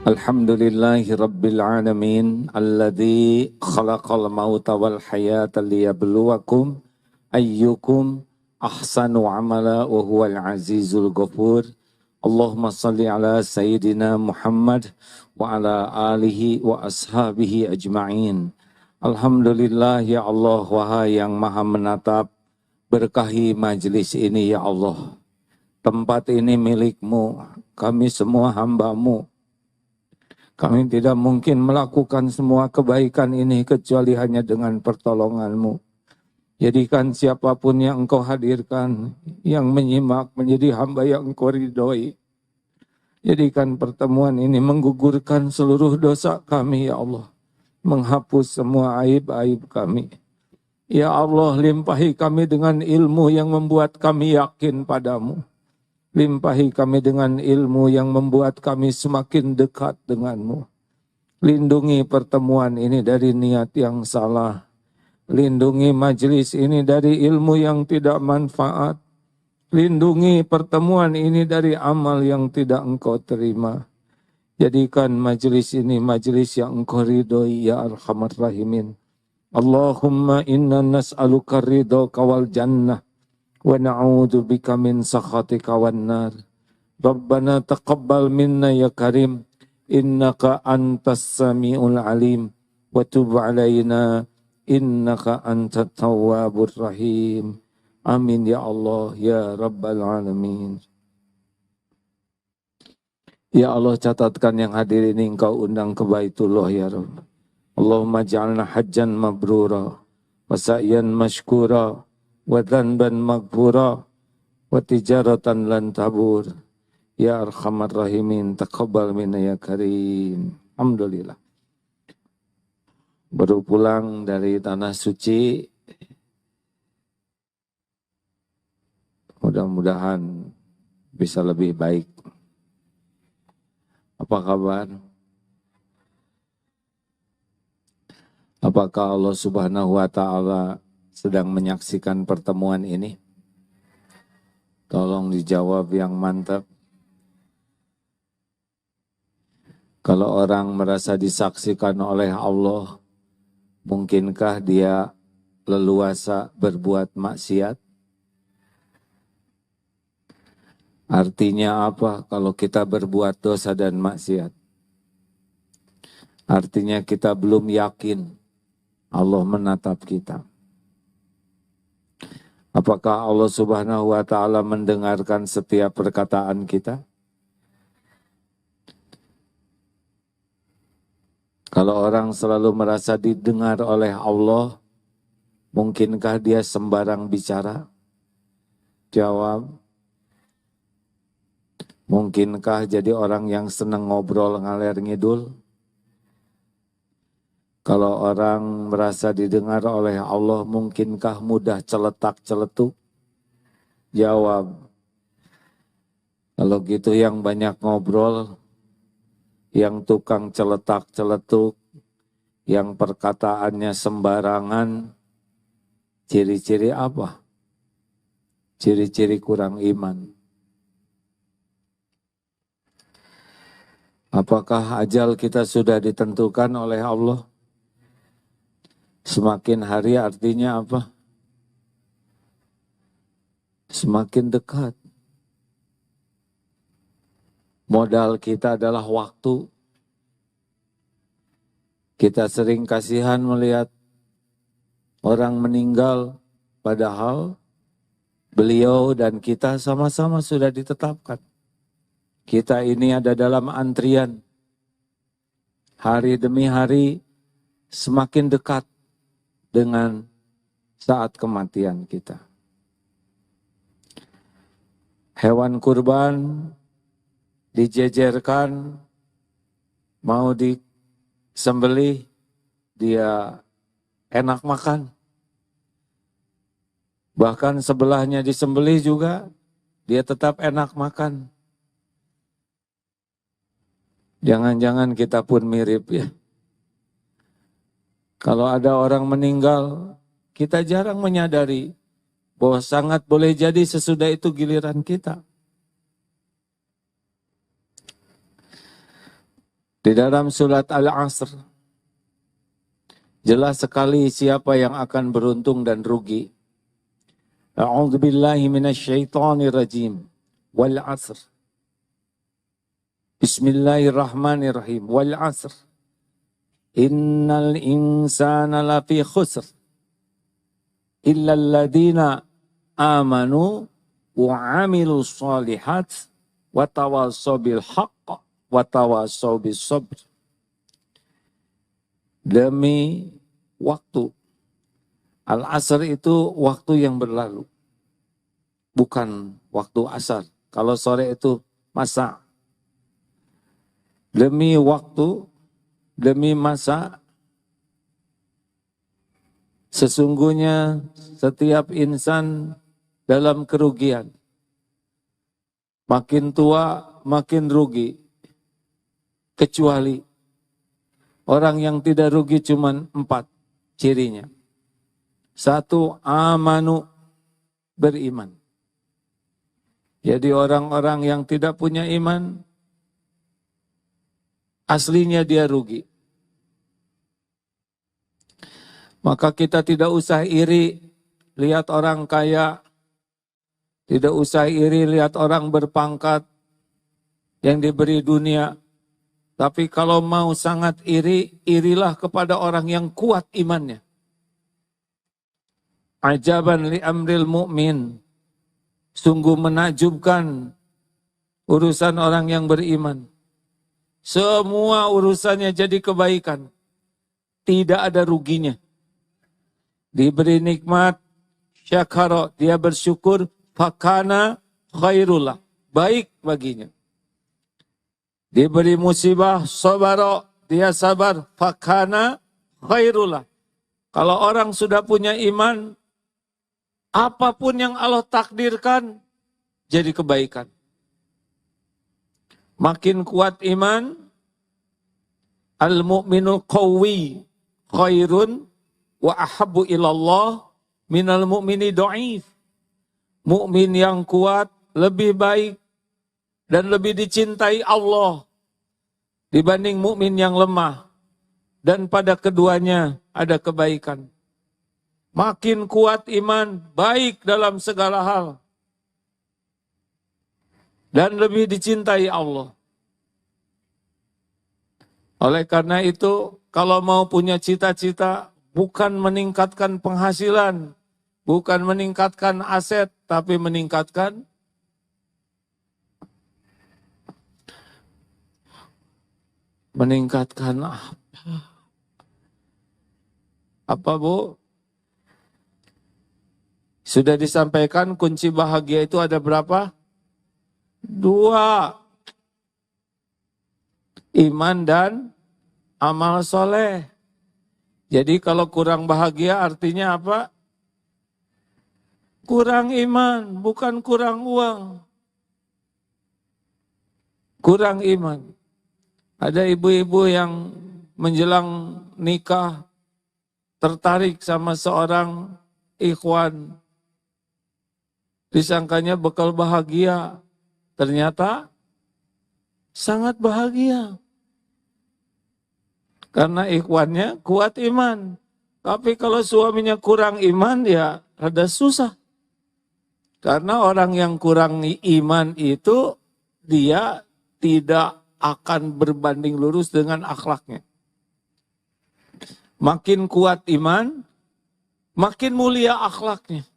Alhamdulillahi Rabbil Alamin alladzi khalaqal mauta wal hayata liyabluwakum ayyukum ahsanu amala wa huwal azizul ghafur. Allahumma salli ala Sayyidina Muhammad wa ala alihi wa ashabihi ajma'in. Alhamdulillah ya Allah, wahai yang maha menatap, berkahi majlis ini ya Allah. Tempat ini milikmu, kami semua hamba-Mu. Kami tidak mungkin melakukan semua kebaikan ini kecuali hanya dengan pertolongan-Mu. Jadikan siapapun yang Engkau hadirkan, yang menyimak menjadi hamba yang Engkau ridhoi. Jadikan pertemuan ini menggugurkan seluruh dosa kami, ya Allah. Menghapus semua aib-aib kami. Ya Allah, limpahi kami dengan ilmu yang membuat kami yakin padamu. Limpahi kami dengan ilmu yang membuat kami semakin dekat denganmu. Lindungi pertemuan ini dari niat yang salah. Lindungi majelis ini dari ilmu yang tidak manfaat. Lindungi pertemuan ini dari amal yang tidak Engkau terima. Jadikan majelis ini majelis yang Engkau ridhoi ya Arhamar Rahimin. Allahumma inna nas'aluka ridhaka wal jannah. Wa na'udzu bika min sakhatika wan nar. Rabbana taqabbal minna ya karim, innaka antas samiul alim, wa tub alaina innaka antat tawwabur rahim. Amin ya Allah ya rabbal alamin. Ya Allah, catatkan yang hadir ini Engkau undang ke Baitullah ya Rabb. Allahumma ja'alna hajjan mabrura wa sa'yan mashkura wa dhanban maghfura wa tijaratan lan tabur. Ya Arhamar Rahimin, taqabbal minna ya Karim. Alhamdulillah. Baru pulang dari Tanah Suci. Mudah-mudahan bisa lebih baik. Apa kabar? Apakah Allah Subhanahu wa Ta'ala sedang menyaksikan pertemuan ini? Tolong dijawab yang mantap. Kalau orang merasa disaksikan oleh Allah, mungkinkah dia leluasa berbuat maksiat? Artinya apa kalau kita berbuat dosa dan maksiat? Artinya kita belum yakin Allah menatap kita. Apakah Allah Subhanahu wa Ta'ala mendengarkan setiap perkataan kita? Kalau orang selalu merasa didengar oleh Allah, mungkinkah dia sembarang bicara? Jawab. Mungkinkah jadi orang yang senang ngobrol ngaler ngidul? Kalau orang merasa didengar oleh Allah, mungkinkah mudah celetak-celetuk? Jawab. Kalau gitu yang banyak ngobrol, yang tukang celetak-celetuk, yang perkataannya sembarangan, ciri-ciri apa? Ciri-ciri kurang iman. Apakah ajal kita sudah ditentukan oleh Allah? Semakin hari artinya apa? Semakin dekat. Modal kita adalah waktu. Kita sering kasihan melihat orang meninggal, padahal beliau dan kita sama-sama sudah ditetapkan. Kita ini ada dalam antrian. Hari demi hari semakin dekat dengan saat kematian kita. Hewan kurban dijejerkan, mau disembelih, dia enak makan. Bahkan sebelahnya disembelih juga, dia tetap enak makan. Jangan-jangan kita pun mirip ya. Kalau ada orang meninggal, kita jarang menyadari bahwa sangat boleh jadi sesudah itu giliran kita. Di dalam surat Al-Asr, jelas sekali siapa yang akan beruntung dan rugi. A'udzu billahi minasyaitonir rajim. Wal 'asr. Bismillahirrahmanirrahim. Wal 'asr. Innal insana lafi khusr. Illa alladziina amanu wa 'amilus shalihat wa tawassaw bil haqq wa tawassaw bis sabr. Demi waktu. Al-asr itu waktu yang berlalu. Bukan waktu asar. Kalau sore itu masa. Demi waktu, demi masa, sesungguhnya setiap insan dalam kerugian. Makin tua, makin rugi. Kecuali orang yang tidak rugi cuma 4 cirinya. 1, amanu, beriman. Jadi orang-orang yang tidak punya iman, aslinya dia rugi. Maka kita tidak usah iri lihat orang kaya, tidak usah iri lihat orang berpangkat yang diberi dunia. Tapi kalau mau sangat iri, irilah kepada orang yang kuat imannya. Ajaban li amril mu'min. Sungguh menakjubkan urusan orang yang beriman. Semua urusannya jadi kebaikan. Tidak ada ruginya. Diberi nikmat, syakara, dia bersyukur, fakana khairullah. Baik baginya. Diberi musibah, sabara, dia sabar, fakana khairullah. Kalau orang sudah punya iman, apapun yang Allah takdirkan, jadi kebaikan. Makin kuat iman, al-mu'minul qawwi khairun wa ahabbu ilallah minal mu'mini do'if. Mukmin yang kuat lebih baik dan lebih dicintai Allah dibanding mukmin yang lemah. Dan pada keduanya ada kebaikan. Makin kuat iman, baik dalam segala hal. Dan lebih dicintai Allah. Oleh karena itu, kalau mau punya cita-cita, bukan meningkatkan penghasilan, bukan meningkatkan aset, tapi meningkatkan apa? Apa, Bu? Sudah disampaikan kunci bahagia itu ada berapa? 2. Iman dan amal soleh. Jadi kalau kurang bahagia artinya apa? Kurang iman, bukan kurang uang. Kurang iman. Ada ibu-ibu yang menjelang nikah tertarik sama seorang ikhwan. Disangkanya bekal bahagia. Ternyata sangat bahagia. Karena ikhwannya kuat iman. Tapi kalau suaminya kurang iman, ya rada susah. Karena orang yang kurang iman itu, dia tidak akan berbanding lurus dengan akhlaknya. Makin kuat iman, makin mulia akhlaknya.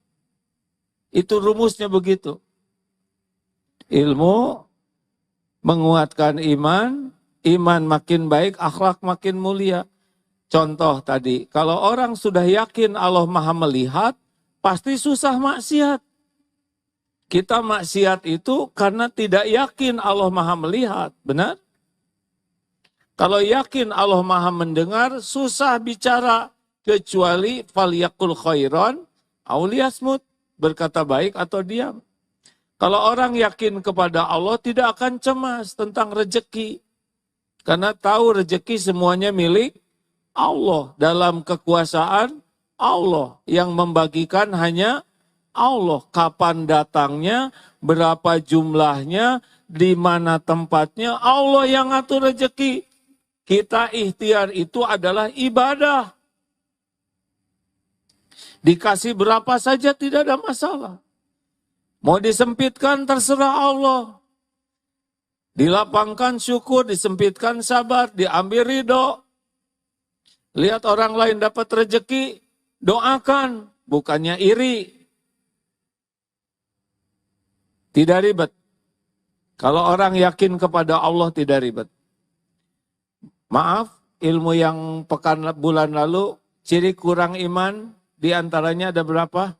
Itu rumusnya begitu. Ilmu menguatkan iman, iman makin baik, akhlak makin mulia. Contoh tadi, kalau orang sudah yakin Allah Maha melihat, pasti susah maksiat. Kita maksiat itu karena tidak yakin Allah Maha melihat, benar? Kalau yakin Allah Maha mendengar, susah bicara. Kecuali falyaqul khairan aw liyasmut, berkata baik atau diam. Kalau orang yakin kepada Allah tidak akan cemas tentang rezeki. Karena tahu rezeki semuanya milik Allah. Dalam kekuasaan Allah. Yang membagikan hanya Allah. Kapan datangnya, berapa jumlahnya, di mana tempatnya, Allah yang ngatur rezeki. Kita ikhtiar itu adalah ibadah. Dikasih berapa saja tidak ada masalah. Mau disempitkan terserah Allah. Dilapangkan syukur, disempitkan sabar, diambil ridho. Lihat orang lain dapat rezeki, doakan, bukannya iri. Tidak ribet. Kalau orang yakin kepada Allah tidak ribet. Maaf, ilmu yang bulan lalu, ciri kurang iman, diantaranya ada berapa?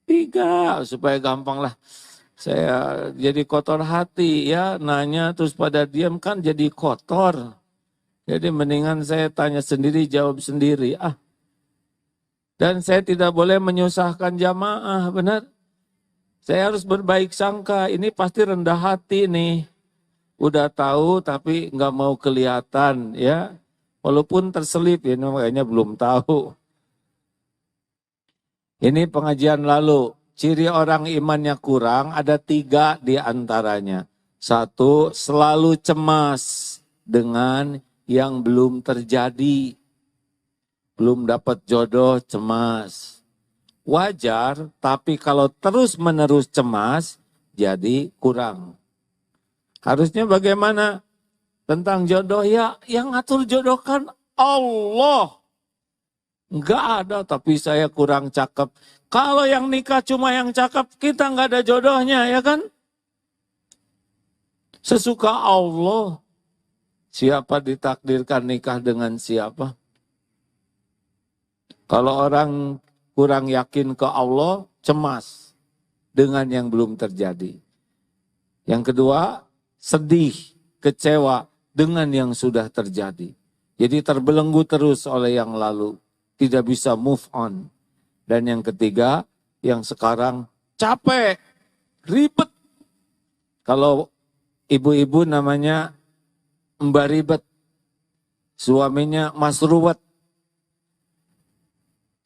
3, supaya gampang lah. Saya jadi kotor hati ya, nanya terus pada diam kan jadi kotor. Jadi mendingan saya tanya sendiri, jawab sendiri. Dan saya tidak boleh menyusahkan jamaah, benar. Saya harus berbaik sangka, ini pasti rendah hati nih. Udah tahu tapi nggak mau kelihatan ya. Walaupun terselip, ini makanya belum tahu. Ini pengajian lalu. Ciri orang imannya kurang ada 3 di antaranya. 1, selalu cemas dengan yang belum terjadi. Belum dapat jodoh, cemas. Wajar, tapi kalau terus-menerus cemas, jadi kurang. Harusnya bagaimana? Tentang jodoh, ya yang ngatur jodoh kan Allah. Enggak ada, tapi saya kurang cakep. Kalau yang nikah cuma yang cakep, kita enggak ada jodohnya, ya kan? Sesuka Allah. Siapa ditakdirkan nikah dengan siapa? Kalau orang kurang yakin ke Allah, cemas dengan yang belum terjadi. Yang kedua, sedih, kecewa dengan yang sudah terjadi. Jadi terbelenggu terus oleh yang lalu. Tidak bisa move on. Dan yang ketiga, yang sekarang capek, ribet. Kalau ibu-ibu namanya Mbak Ribet, suaminya Mas Ruwet.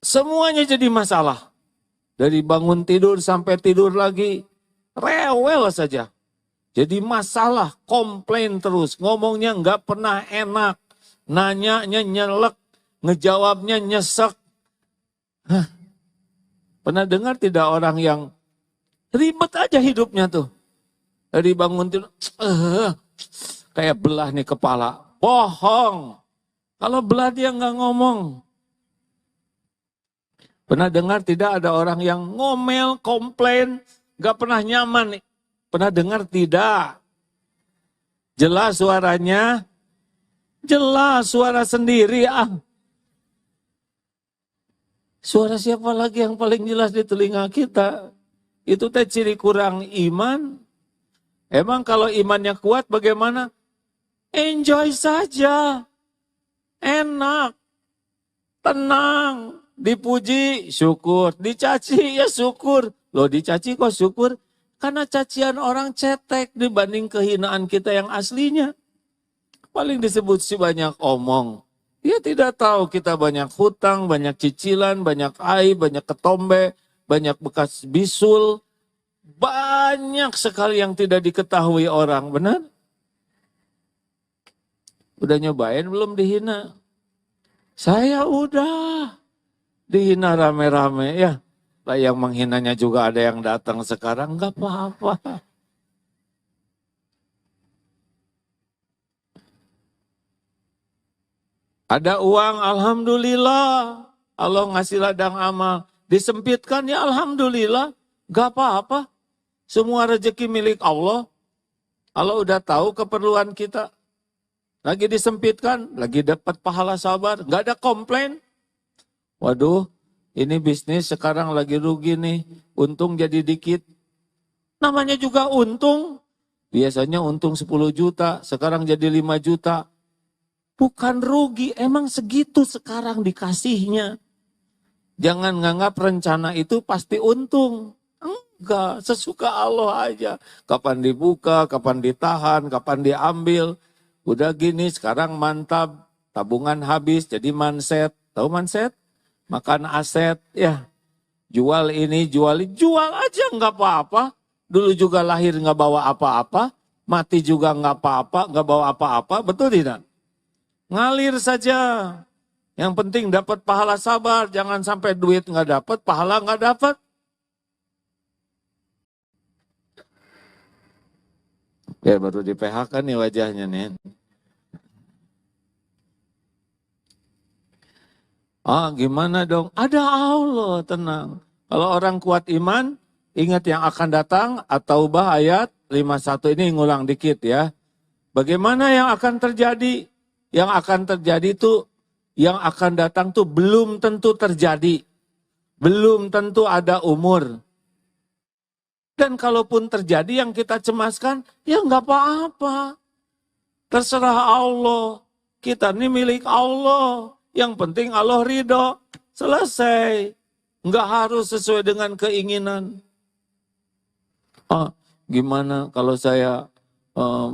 Semuanya jadi masalah. Dari bangun tidur sampai tidur lagi, rewel saja. Jadi masalah, komplain terus, ngomongnya nggak pernah enak, nanyanya nyelek, ngejawabnya nyesek. Pernah dengar tidak orang yang ribet aja hidupnya tuh. Dari bangun tidur, kayak belah nih kepala. Bohong. Kalau belah dia nggak ngomong. Pernah dengar tidak ada orang yang ngomel, komplain, nggak pernah nyaman nih. Pernah dengar tidak? Jelas suaranya? Jelas suara sendiri. Suara siapa lagi yang paling jelas di telinga kita? Itu teh ciri kurang iman. Emang kalau imannya kuat bagaimana? Enjoy saja. Enak. Tenang. Dipuji, syukur. Dicaci, ya syukur. Loh dicaci kok syukur? Karena cacian orang cetek dibanding kehinaan kita yang aslinya. Paling disebut si banyak omong. Dia tidak tahu kita banyak hutang, banyak cicilan, banyak aib, banyak ketombe, banyak bekas bisul. Banyak sekali yang tidak diketahui orang, benar? Udah nyobain belum dihina? Saya udah dihina rame-rame ya. Lah yang menghinanya juga ada yang datang sekarang, enggak apa-apa. Ada uang, alhamdulillah. Allah ngasih ladang amal. Disempitkan, ya alhamdulillah. Gak apa-apa. Semua rezeki milik Allah. Allah udah tahu keperluan kita. Lagi disempitkan, lagi dapat pahala sabar. Gak ada komplain. Waduh, ini bisnis sekarang lagi rugi nih. Untung jadi dikit. Namanya juga untung. Biasanya untung 10 juta, sekarang jadi 5 juta. Bukan rugi, emang segitu sekarang dikasihnya. Jangan nganggap rencana itu pasti untung. Enggak, sesuka Allah aja. Kapan dibuka, kapan ditahan, kapan diambil. Udah gini, sekarang mantap. Tabungan habis, jadi manset. Tahu manset? Makan aset, ya. Jual ini, jual aja nggak apa-apa. Dulu juga lahir nggak bawa apa-apa. Mati juga nggak apa-apa, nggak bawa apa-apa. Betul tidak? Ngalir saja. Yang penting dapat pahala sabar. Jangan sampai duit nggak dapat, pahala nggak dapat. Ya baru di PHK nih wajahnya nih. Gimana dong? Ada Allah, tenang. Kalau orang kuat iman, ingat yang akan datang, At-Taubah ayat 51 ini ngulang dikit ya. Bagaimana yang akan terjadi? Yang akan terjadi itu, yang akan datang tuh belum tentu terjadi. Belum tentu ada umur. Dan kalaupun terjadi yang kita cemaskan, ya nggak apa-apa. Terserah Allah. Kita ini milik Allah. Yang penting Allah ridho. Selesai. Nggak harus sesuai dengan keinginan. Gimana kalau saya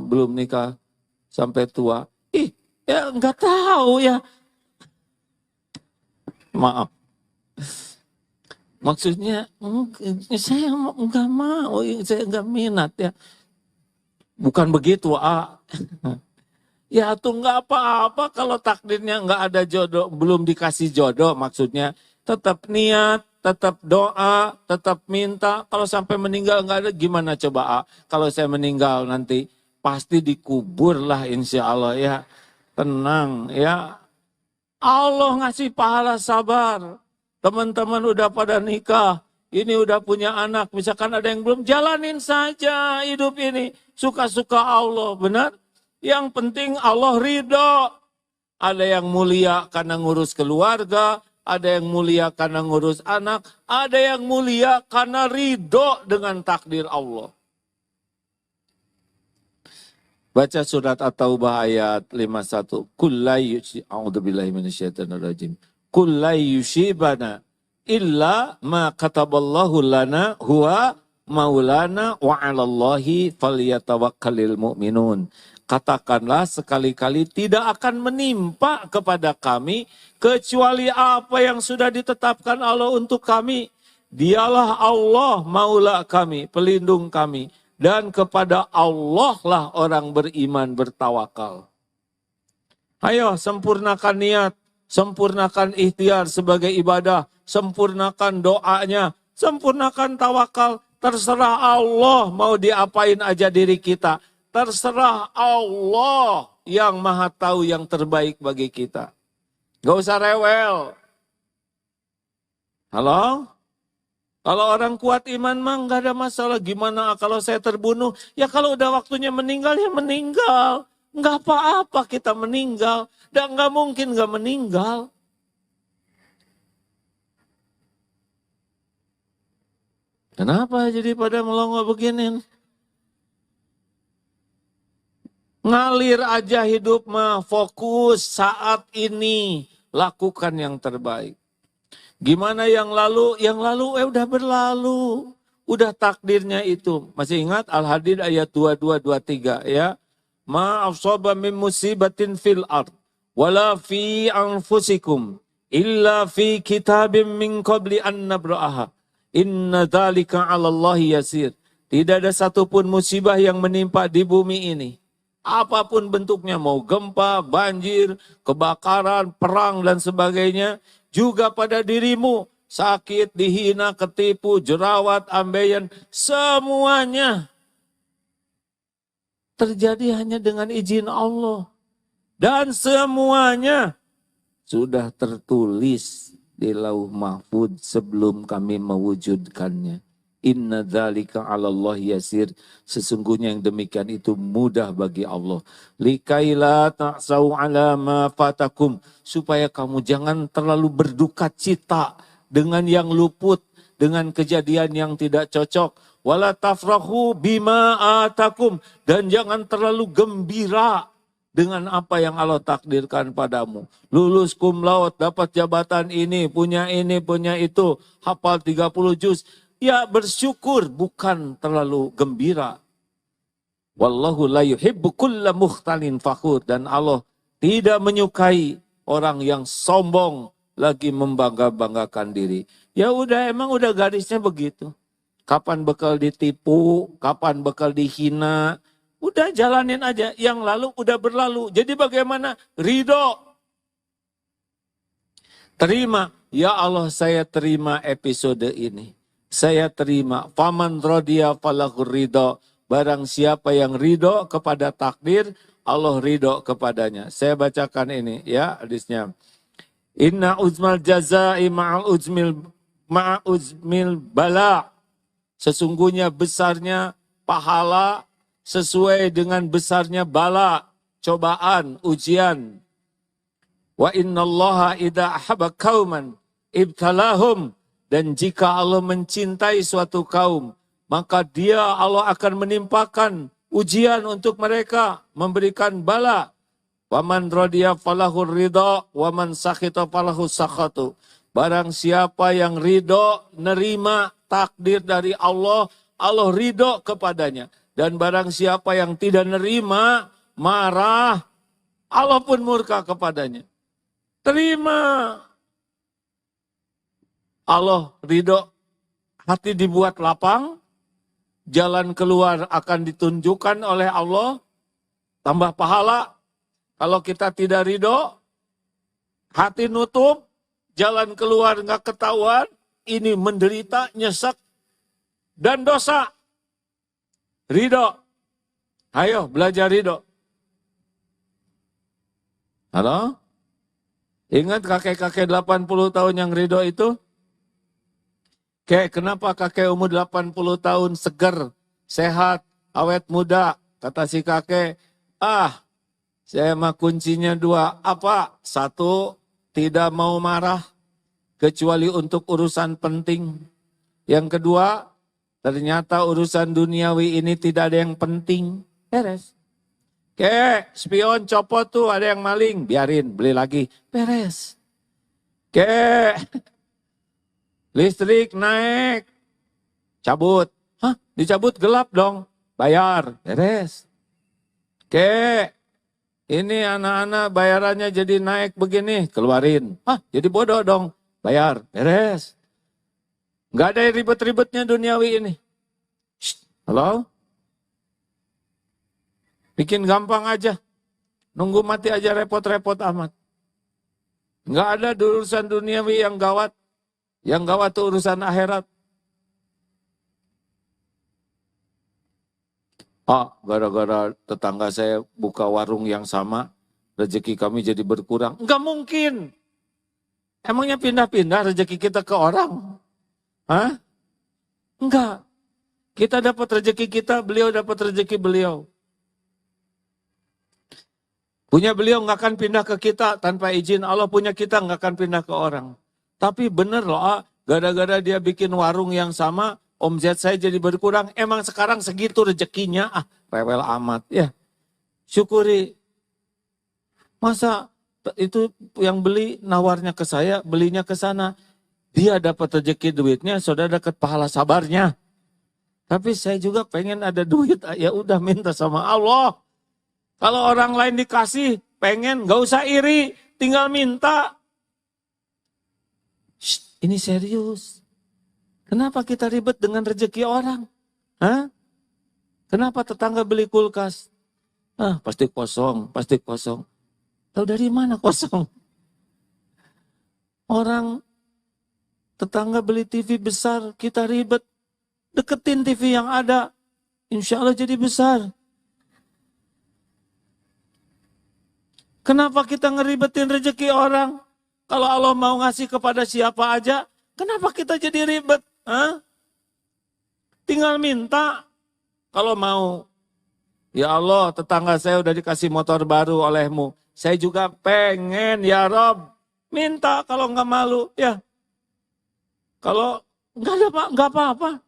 belum nikah sampai tua? Ya nggak tahu ya. Maaf. Maksudnya, saya nggak mau, saya nggak minat ya. Bukan begitu, Ya tuh nggak apa-apa kalau takdirnya nggak ada jodoh, belum dikasih jodoh maksudnya. Tetap niat, tetap doa, tetap minta. Kalau sampai meninggal nggak ada, gimana coba Kalau saya meninggal nanti, pasti dikubur lah insya Allah ya. Tenang ya. Allah ngasih pahala sabar. Teman-teman udah pada nikah, ini udah punya anak, misalkan ada yang belum, jalanin saja hidup ini. Suka-suka Allah, benar? Yang penting Allah ridho. Ada yang mulia karena ngurus keluarga, ada yang mulia karena ngurus anak, ada yang mulia karena ridho dengan takdir Allah. Baca surat At-Taubah ayat 51. A'udzubillahi minasyaitonirrajim. Kullai yushibana illa ma kataballahu lana huwa maulana wa 'alallahi falyatawakkalul mu'minun. Katakanlah sekali-kali tidak akan menimpa kepada kami kecuali apa yang sudah ditetapkan Allah untuk kami. Dialah Allah maula kami, pelindung kami. Dan kepada Allah lah orang beriman bertawakal. Ayo sempurnakan niat. Sempurnakan ikhtiar sebagai ibadah, sempurnakan doanya, sempurnakan tawakal. Terserah Allah mau diapain aja diri kita. Terserah Allah yang maha tahu yang terbaik bagi kita. Gak usah rewel. Halo? Kalau orang kuat iman mah gak ada masalah. Gimana kalau saya terbunuh? Ya kalau udah waktunya meninggal ya meninggal. Nggak apa-apa kita meninggal. Dan nggak mungkin nggak meninggal. Kenapa jadi pada melongo begini? Ngalir aja hidup mah, fokus saat ini. Lakukan yang terbaik. Gimana yang lalu? Yang lalu udah berlalu. Udah takdirnya itu. Masih ingat Al-Hadid ayat 22-23 ya? Ma asaba min musibatin fil ard wala fi anfusikum illa fi kitabim min qabli an nabra'aha inna dzalika 'ala Allahi yasir. Tidak ada satupun musibah yang menimpa di bumi ini. Apapun bentuknya, mau gempa, banjir, kebakaran, perang dan sebagainya, juga pada dirimu, sakit, dihina, ketipu, jerawat, ambeien, semuanya terjadi hanya dengan izin Allah. Dan semuanya sudah tertulis di Lauh Mahfuz sebelum kami mewujudkannya. Inna dzalika 'alallahi yasir. Sesungguhnya yang demikian itu mudah bagi Allah. Likaila ta'sau 'ala ma fatakum. Supaya kamu jangan terlalu berduka cita dengan yang luput, dengan kejadian yang tidak cocok. Wala tafrahu bima atakum. Dan jangan terlalu gembira dengan apa yang Allah takdirkan padamu. Lulus cum laude, dapat jabatan ini, punya itu, hafal 30 juz. Ya bersyukur, bukan terlalu gembira. Wallahu la yuhibbu kulla mukhtalin fakhur. Dan Allah tidak menyukai orang yang sombong lagi membangga-banggakan diri. Ya udah, emang udah garisnya begitu. Kapan bakal ditipu, kapan bakal dihina, Udah jalanin aja, yang lalu udah berlalu. Jadi bagaimana? Ridho. Terima, ya Allah saya terima episode ini. Saya terima. Faman rodiya falahur ridho. Barang siapa yang ridho kepada takdir, Allah ridho kepadanya. Saya bacakan ini ya hadisnya. Inna uzmal jazai ma'al uzmil bala. Sesungguhnya besarnya pahala sesuai dengan besarnya bala, cobaan, ujian. Wa innallaha idza ahabba qauman ibtalahum, dan jika Allah mencintai suatu kaum, maka dia Allah akan menimpakan ujian untuk mereka, memberikan bala. Wa man radiya falahur ridha wa man sakhita falahu sakhatu. Barang siapa yang ridho, nerima takdir dari Allah, Allah ridho kepadanya. Dan barang siapa yang tidak nerima, marah, Allah pun murka kepadanya. Terima. Allah ridho, hati dibuat lapang, jalan keluar akan ditunjukkan oleh Allah, tambah pahala. Kalau kita tidak ridho, hati nutup, jalan keluar nggak ketahuan, ini menderita, nyesek, dan dosa. Ridho. Ayo belajar ridho. Halo? Ingat kakek-kakek 80 tahun yang ridho itu? Kenapa kakek umur 80 tahun seger, sehat, awet muda? Kata si kakek, saya mah kuncinya dua. Apa? Satu, tidak mau marah, kecuali untuk urusan penting. Yang kedua, ternyata urusan duniawi ini tidak ada yang penting. Beres. Spion copot tuh, ada yang maling. Biarin, beli lagi. Beres. Listrik naik. Cabut. Dicabut gelap dong. Bayar. Beres. Ini anak-anak bayarannya jadi naik begini. Keluarin. Jadi bodoh dong. Bayar. Beres. Nggak ada ribet-ribetnya duniawi ini. Halo? Bikin gampang aja. Nunggu mati aja repot-repot amat. Nggak ada urusan duniawi yang gawat. Yang gawat itu urusan akhirat. Gara-gara tetangga saya buka warung yang sama, rezeki kami jadi berkurang. Nggak mungkin. Emangnya pindah-pindah rezeki kita ke orang? Enggak. Kita dapat rezeki kita, beliau dapat rezeki beliau. Punya beliau nggak akan pindah ke kita tanpa izin Allah, punya kita nggak akan pindah ke orang. Tapi bener loh, gara-gara dia bikin warung yang sama, omzet saya jadi berkurang. Emang sekarang segitu rezekinya, rewel amat. Ya, syukuri. Masa itu yang beli nawarnya ke saya, belinya ke sana. Dia dapat rezeki duitnya, saudara dapat pahala sabarnya. Tapi saya juga pengen ada duit, ya udah minta sama Allah. Kalau orang lain dikasih, pengen, gak usah iri, tinggal minta. Ini serius. Kenapa kita ribet dengan rezeki orang? Kenapa tetangga beli kulkas? Pasti kosong, pasti kosong. Tahu dari mana kosong? Orang tetangga beli TV besar, kita ribet. Deketin TV yang ada, insya Allah jadi besar. Kenapa kita ngeribetin rezeki orang? Kalau Allah mau ngasih kepada siapa aja, kenapa kita jadi ribet? Tinggal minta. Kalau mau, ya Allah tetangga saya udah dikasih motor baru olehmu. Saya juga pengen ya Rob. Minta kalau nggak malu ya. Kalau nggak apa-apa.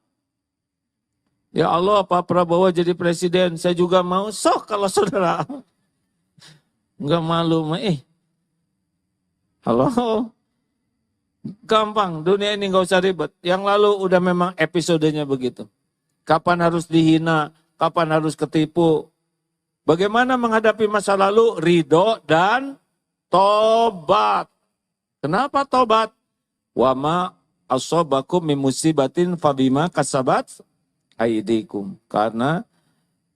Ya Allah Pak Prabowo jadi presiden, saya juga mau. Sok kalau saudara. Enggak malu, halo, gampang, dunia ini nggak usah ribet. Yang lalu udah memang episodenya begitu. Kapan harus dihina, kapan harus ketipu. Bagaimana menghadapi masa lalu? Ridho dan tobat. Kenapa tobat? Wama asobakum min musibatin fabima kasabat aidikum. Karena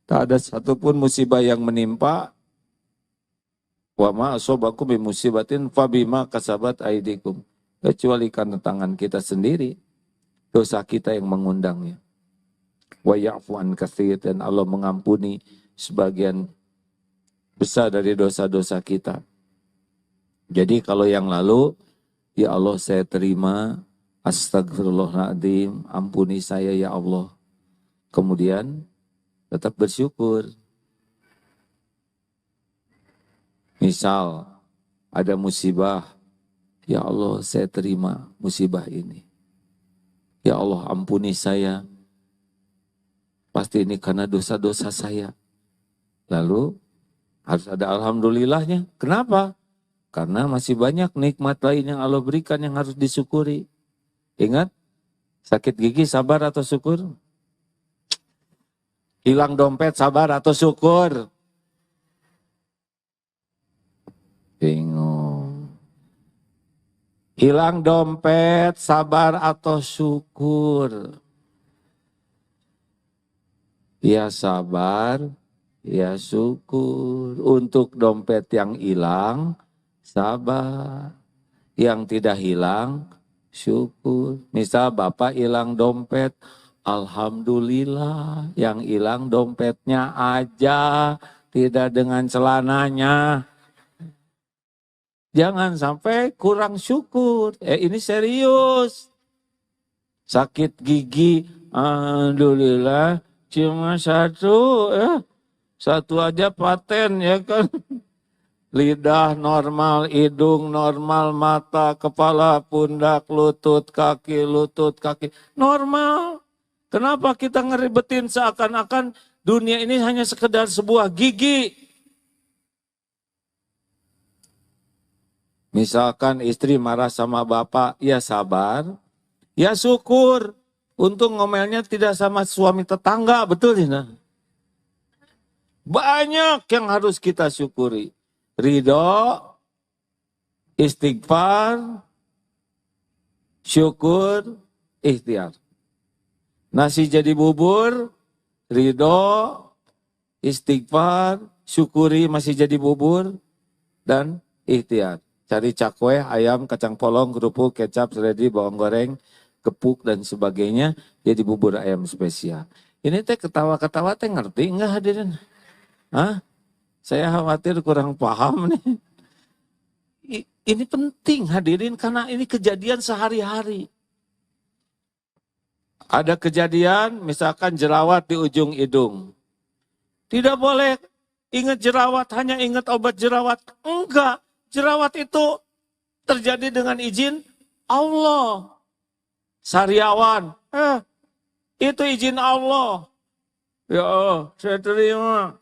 Tak ada satupun musibah yang menimpa. Wa ma asobakum bi musibatin fabima kasabat aidikum. Kecuali karena tangan kita sendiri, dosa kita yang mengundangnya. Wa ya'fu an katsir, dan Allah mengampuni sebagian besar dari dosa-dosa kita. Jadi kalau yang lalu, ya Allah saya terima, astagfirullahaladzim, ampuni saya ya Allah. Kemudian tetap bersyukur. Misal ada musibah, ya Allah saya terima musibah ini. Ya Allah ampuni saya, pasti ini karena dosa-dosa saya. Lalu harus ada alhamdulillahnya. Kenapa? Karena masih banyak nikmat lain yang Allah berikan yang harus disyukuri. Ingat, sakit gigi sabar atau syukur? Hilang dompet sabar atau syukur? Bingung. Hilang dompet, sabar atau syukur? Ya sabar, ya syukur. Untuk dompet yang hilang, sabar. Yang tidak hilang, syukur. Misal Bapak hilang dompet, alhamdulillah. Yang hilang dompetnya aja, tidak dengan celananya. Jangan sampai kurang syukur. Ini serius. Sakit gigi, alhamdulillah cuma satu. Satu aja paten ya kan. Lidah normal, hidung normal, mata, kepala, pundak, lutut, kaki. Normal. Kenapa kita ngeribetin seakan-akan dunia ini hanya sekedar sebuah gigi? Misalkan istri marah sama bapak, ya sabar, ya syukur. Untung ngomelnya tidak sama suami tetangga, betul tidak? Banyak yang harus kita syukuri. Ridho, istighfar, syukur, ikhtiar. Nasi jadi bubur, ridho, istighfar, syukuri masih jadi bubur, dan ikhtiar. Cari cakwe, ayam, kacang polong, kerupuk, kecap, seledri, bawang goreng, gepuk, dan sebagainya. Jadi bubur ayam spesial. Ini teh ketawa-ketawa teh ngerti enggak hadirin? Hah? Saya khawatir kurang paham nih. Ini penting hadirin karena ini kejadian sehari-hari. Ada kejadian misalkan jerawat di ujung hidung. Tidak boleh ingat jerawat, hanya ingat obat jerawat. Enggak. Jerawat itu terjadi dengan izin Allah. Sariawan, itu izin Allah. Ya Allah, saya terima.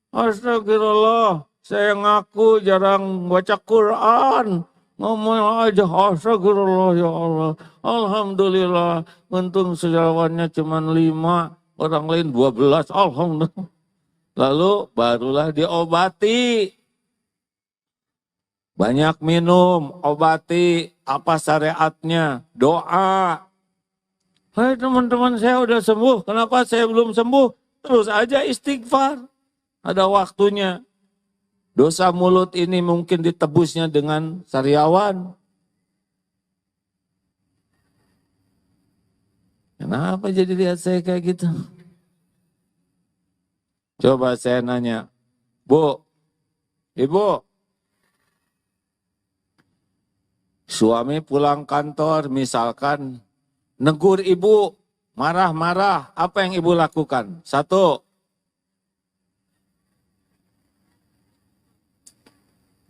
Astagfirullah, saya ngaku jarang baca Quran. Ngomong aja, astagfirullah ya Allah. Alhamdulillah, untung sejarawannya cuma 5, orang lain 12, alhamdulillah. Lalu barulah diobati. Banyak minum, obati, apa syariatnya? Doa. Hai teman-teman saya udah sembuh, kenapa saya belum sembuh? Terus aja istighfar. Ada waktunya. Dosa mulut ini mungkin ditebusnya dengan sariawan. Kenapa jadi lihat saya kayak gitu? Coba saya nanya, Bu, Ibu, suami pulang kantor misalkan negur ibu, marah-marah, apa yang ibu lakukan? 1,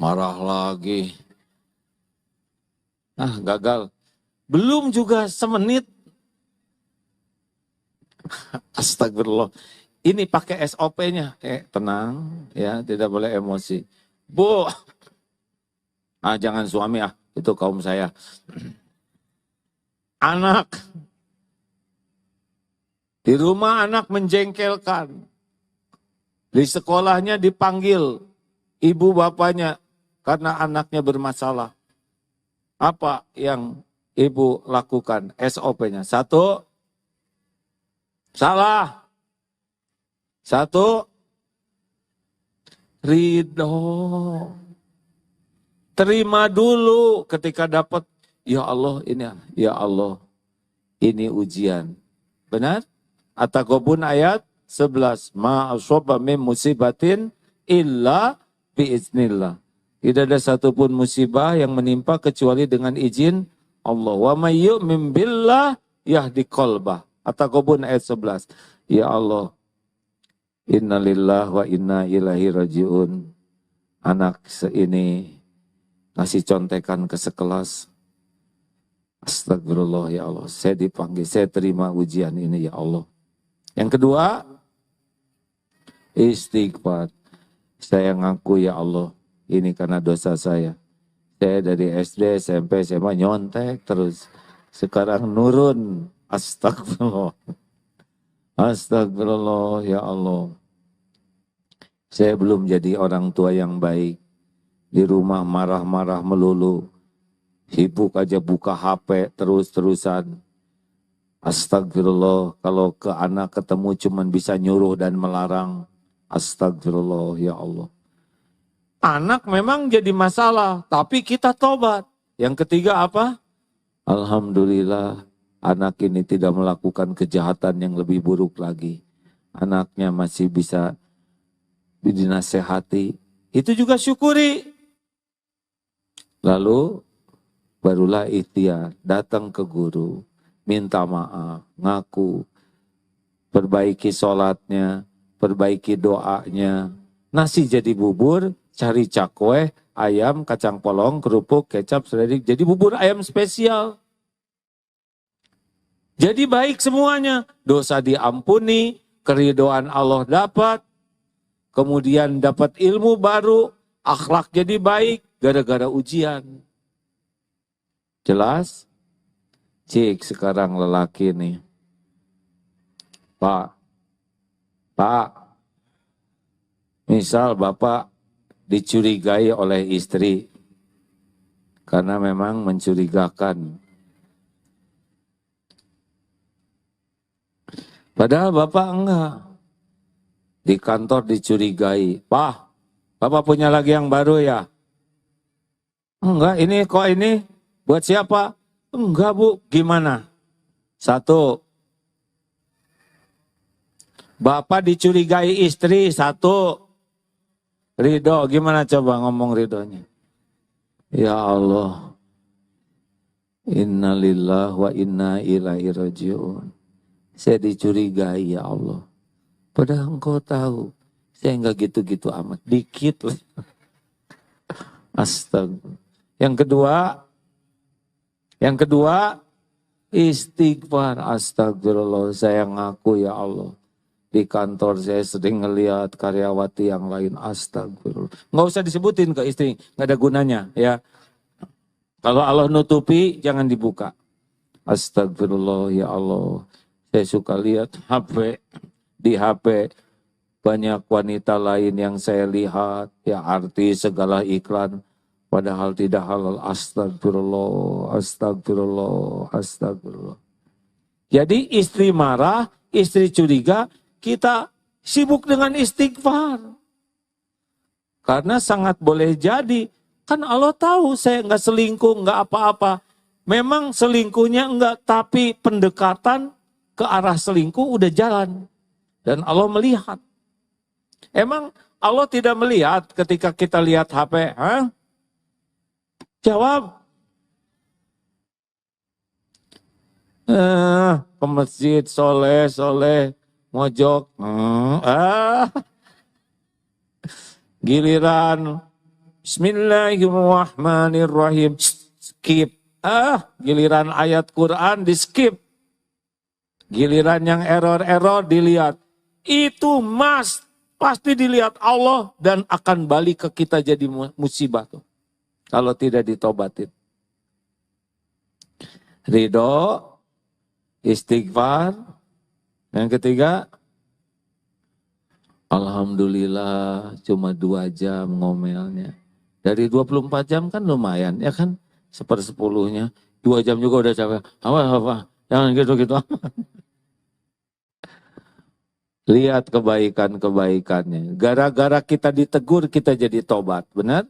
marah lagi. Gagal. Belum juga semenit. Astagfirullah. Ini pakai SOP-nya. Tenang, ya, tidak boleh emosi. Bu, jangan suami itu kaum saya. Anak. Di rumah anak menjengkelkan. Di sekolahnya dipanggil ibu bapaknya karena anaknya bermasalah. Apa yang ibu lakukan? SOP-nya. 1, salah. Satu, ridho. Terima dulu ketika dapat, ya Allah ini ujian. Benar? At-Taghabun ayat 11. Ma asoba min musibatin illa biiznillah. Tidak ada satupun musibah yang menimpa kecuali dengan izin Allah. Wa may yu'min billah yahdi qalbah. At-Taghabun ayat 11. Ya Allah, innalillah wa inna ilaihi rajiun. Anak ini ngasih contekan ke sekelas. Astagfirullah ya Allah, saya dipanggil, saya terima ujian ini ya Allah. Yang kedua, istighfar. Saya ngaku ya Allah, ini karena dosa saya. Saya dari SD, SMP, SMA nyontek terus. Sekarang nurun. Astagfirullah. Astagfirullah ya Allah. Saya belum jadi orang tua yang baik. Di rumah marah-marah melulu. Sibuk aja buka HP terus-terusan. Astagfirullah, kalau ke anak ketemu cuman bisa nyuruh dan melarang. Astagfirullah ya Allah. Anak memang jadi masalah, tapi kita tobat. Yang ketiga apa? Alhamdulillah, anak ini tidak melakukan kejahatan yang lebih buruk lagi. Anaknya masih bisa dinasehati. Itu juga syukuri. Lalu barulah ikhtiar, datang ke guru, minta maaf, ngaku, perbaiki sholatnya, perbaiki doanya. Nasi jadi bubur, cari cakwe, ayam, kacang polong, kerupuk, kecap, seledri, jadi bubur ayam spesial. Jadi baik semuanya, dosa diampuni, keridhaan Allah dapat, kemudian dapat ilmu baru, akhlak jadi baik, gara-gara ujian. Jelas? Cik sekarang lelaki nih. Pak, misal Bapak dicurigai oleh istri, karena memang mencurigakan. Padahal Bapak enggak. Di kantor dicurigai. Pak, Bapak punya lagi yang baru ya? Enggak, ini kok ini buat siapa? Enggak Bu, gimana? Satu, Bapak dicurigai istri, satu. Ridho, gimana coba ngomong ridhonya? Ya Allah, innalillah wa inna ilaihi rajiun. Saya dicurigai ya Allah. Padahal engkau tahu, saya enggak gitu-gitu amat. Dikit lah. Astaga. Yang kedua, istighfar. Astagfirullah, saya ngaku ya Allah. Di kantor saya sering ngelihat karyawati yang lain, astagfirullah. Nggak usah disebutin ke istri, nggak ada gunanya ya. Kalau Allah nutupi, jangan dibuka. Astagfirullah ya Allah. Saya suka lihat di HP banyak wanita lain yang saya lihat, ya artis segala iklan, padahal tidak halal. Astagfirullah, astagfirullah, astagfirullah. Jadi istri marah, istri curiga, kita sibuk dengan istighfar. Karena sangat boleh jadi, kan Allah tahu saya nggak selingkuh, nggak apa-apa. Memang selingkuhnya enggak, tapi pendekatan ke arah selingkuh udah jalan. Dan Allah melihat. Emang Allah tidak melihat ketika kita lihat HP? Hah? Jawab. Ke masjid, soleh, mojok. Giliran Bismillahirrahmanirrahim. Skip. Giliran ayat Quran di skip. Giliran yang error-error dilihat. Itu pasti dilihat Allah dan akan balik ke kita jadi musibah tuh. Kalau tidak ditobatin. Ridho, istighfar. Yang ketiga, alhamdulillah cuma 2 jam ngomelnya. Dari 24 jam kan lumayan, ya kan? 1/10-nya. 2 jam juga udah capek. Apa? Jangan gitu-gitu. Lihat kebaikan-kebaikannya. Gara-gara kita ditegur, kita jadi tobat. Benar?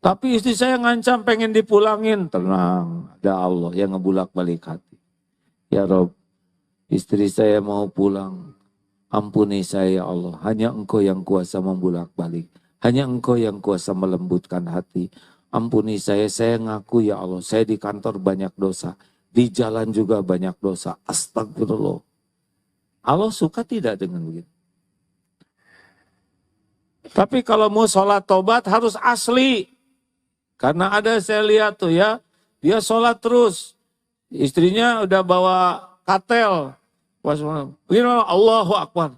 Tapi istri saya ngancam pengen dipulangin. Tenang, ada Allah yang ngebulak-balik hati. Ya Rob, istri saya mau pulang. Ampuni saya ya Allah. Hanya Engkau yang kuasa membulak-balik. Hanya Engkau yang kuasa melembutkan hati. Ampuni saya ngaku ya Allah. Saya di kantor banyak dosa. Di jalan juga banyak dosa. Astagfirullah. Allah suka tidak dengan begitu? Tapi kalau mau sholat tobat harus asli. Karena ada saya lihat tuh ya, dia sholat terus. Istrinya udah bawa katel. Begini Allahu Akbar.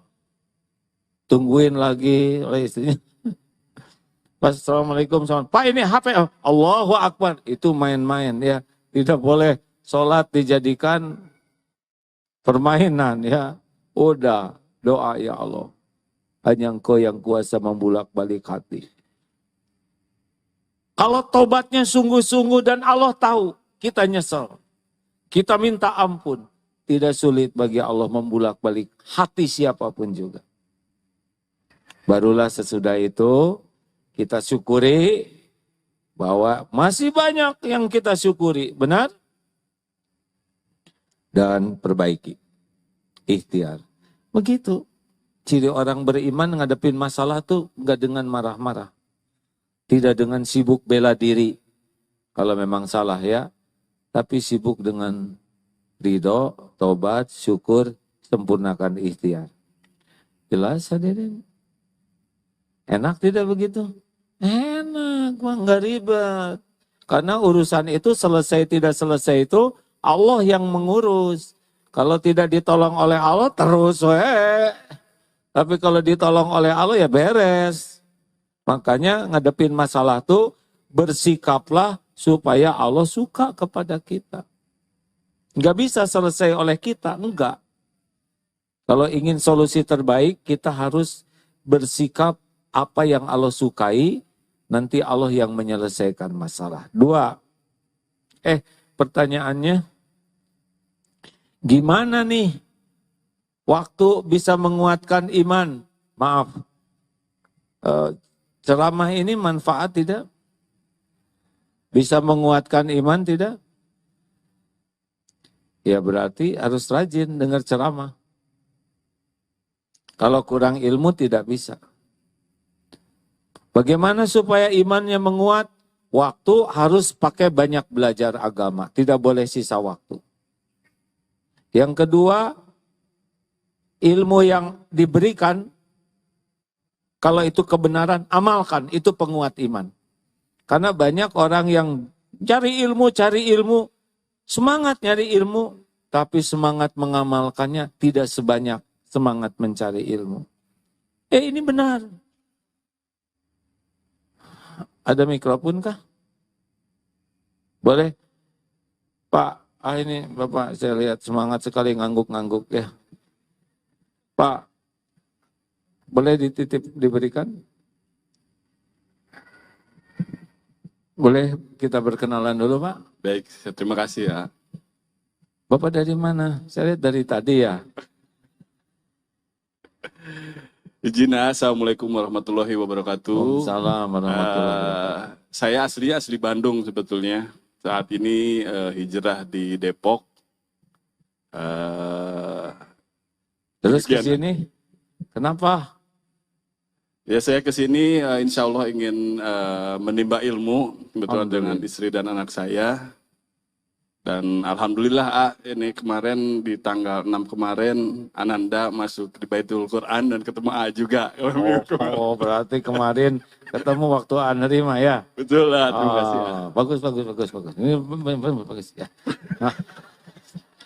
Tungguin lagi oleh istrinya. Pas Assalamualaikum, Pak ini HP, Allahu Akbar. Itu main-main ya. Tidak boleh sholat dijadikan permainan ya. Udah, doa ya Allah. Hanya Engkau yang kuasa membulak-balik hati. Kalau tobatnya sungguh-sungguh dan Allah tahu, kita nyesel. Kita minta ampun. Tidak sulit bagi Allah membulak-balik hati siapapun juga. Barulah sesudah itu, kita syukuri bahwa masih banyak yang kita syukuri. Benar? Dan perbaiki. Ikhtiar. Begitu. Ciri orang beriman ngadepin masalah tuh enggak dengan marah-marah. Tidak dengan sibuk bela diri. Kalau memang salah ya. Tapi sibuk dengan ridho, tobat, syukur, sempurnakan ikhtiar. Jelas hadirin? Enak tidak begitu? Enak, enggak ribet. Karena urusan itu selesai tidak selesai itu Allah yang mengurus. Kalau tidak ditolong oleh Allah terus Tapi kalau ditolong oleh Allah ya beres. Makanya ngadepin masalah tuh bersikaplah supaya Allah suka kepada kita. Enggak bisa selesai oleh kita, enggak. Kalau ingin solusi terbaik kita harus bersikap apa yang Allah sukai, nanti Allah yang menyelesaikan masalah. 2. Pertanyaannya, gimana nih waktu bisa menguatkan iman? Maaf, ceramah ini manfaat tidak? Bisa menguatkan iman tidak? Ya berarti harus rajin dengar ceramah. Kalau kurang ilmu tidak bisa. Bagaimana supaya imannya menguat? Waktu harus pakai banyak belajar agama. Tidak boleh sisa waktu. Yang kedua, ilmu yang diberikan, kalau itu kebenaran, amalkan. Itu penguat iman. Karena banyak orang yang cari ilmu, semangat nyari ilmu, tapi semangat mengamalkannya tidak sebanyak semangat mencari ilmu. Ini benar. Ada mikrofon kah? Boleh? Pak, ini Bapak saya lihat semangat sekali ngangguk-ngangguk ya. Pak, boleh diberikan? Boleh kita berkenalan dulu Pak? Baik, terima kasih ya. Bapak dari mana? Saya lihat dari tadi ya. Izin, Assalamualaikum warahmatullahi wabarakatuh. Waalaikumsalam warahmatullahi wabarakatuh. Saya asli Bandung sebetulnya. Saat ini hijrah di Depok. Terus ke sini, kenapa? Ya saya ke sini insya Allah ingin menimba ilmu kebetulan dengan istri dan anak saya. Dan alhamdulillah ini kemarin di tanggal 6 kemarin Ananda masuk di Baitul Quran dan ketemu juga. Berarti kemarin ketemu waktu nerima ya? Betul lah, terima kasih ya. Bagus. Ini bagus ya. Nah,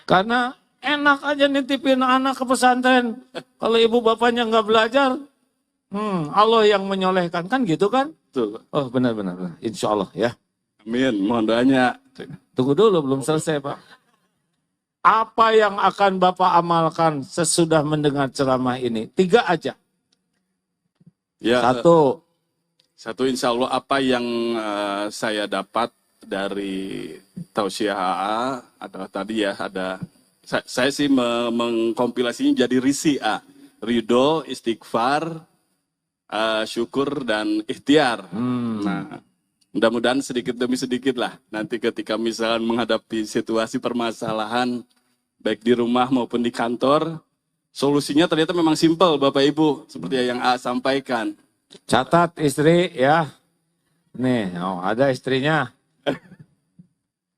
karena enak aja nitipin anak ke pesantren. Kalau ibu bapaknya nggak belajar, Allah yang menyolehkan, kan gitu kan? Betul. Oh benar. Insya Allah ya. Amin, mohon doanya. Tunggu dulu, belum selesai Pak. Apa yang akan Bapak amalkan sesudah mendengar ceramah ini? 3 aja. Ya, 1. Insya Allah apa yang saya dapat dari tausiah AA adalah tadi ya ada saya sih mengkompilasinya jadi risi, ridho, istighfar, syukur, dan ikhtiar. Nah, mudah-mudahan sedikit demi sedikit lah. Nanti ketika misalnya menghadapi situasi permasalahan, baik di rumah maupun di kantor, solusinya ternyata memang simpel, Bapak Ibu. Seperti yang sampaikan. Catat istri ya. Nih, ada istrinya.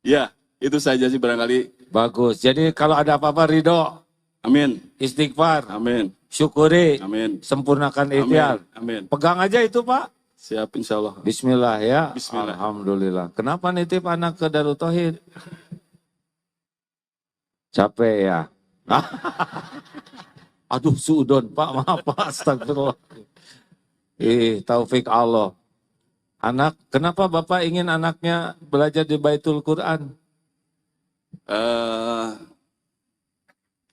Ya, itu saja sih barangkali. Bagus. Jadi kalau ada apa-apa ridho. Amin. Istighfar. Amin. Syukuri. Amin. Sempurnakan ikhtiar. Amin. Pegang aja itu Pak. Siap insya Allah. Bismillah ya. Bismillah. Alhamdulillah. Kenapa nitip anak ke Darut Tauhid? Capek ya. Aduh suudon Pak, maaf Pak, astagfirullah. Taufik Allah. Anak, kenapa Bapak ingin anaknya belajar di Baitul Quran?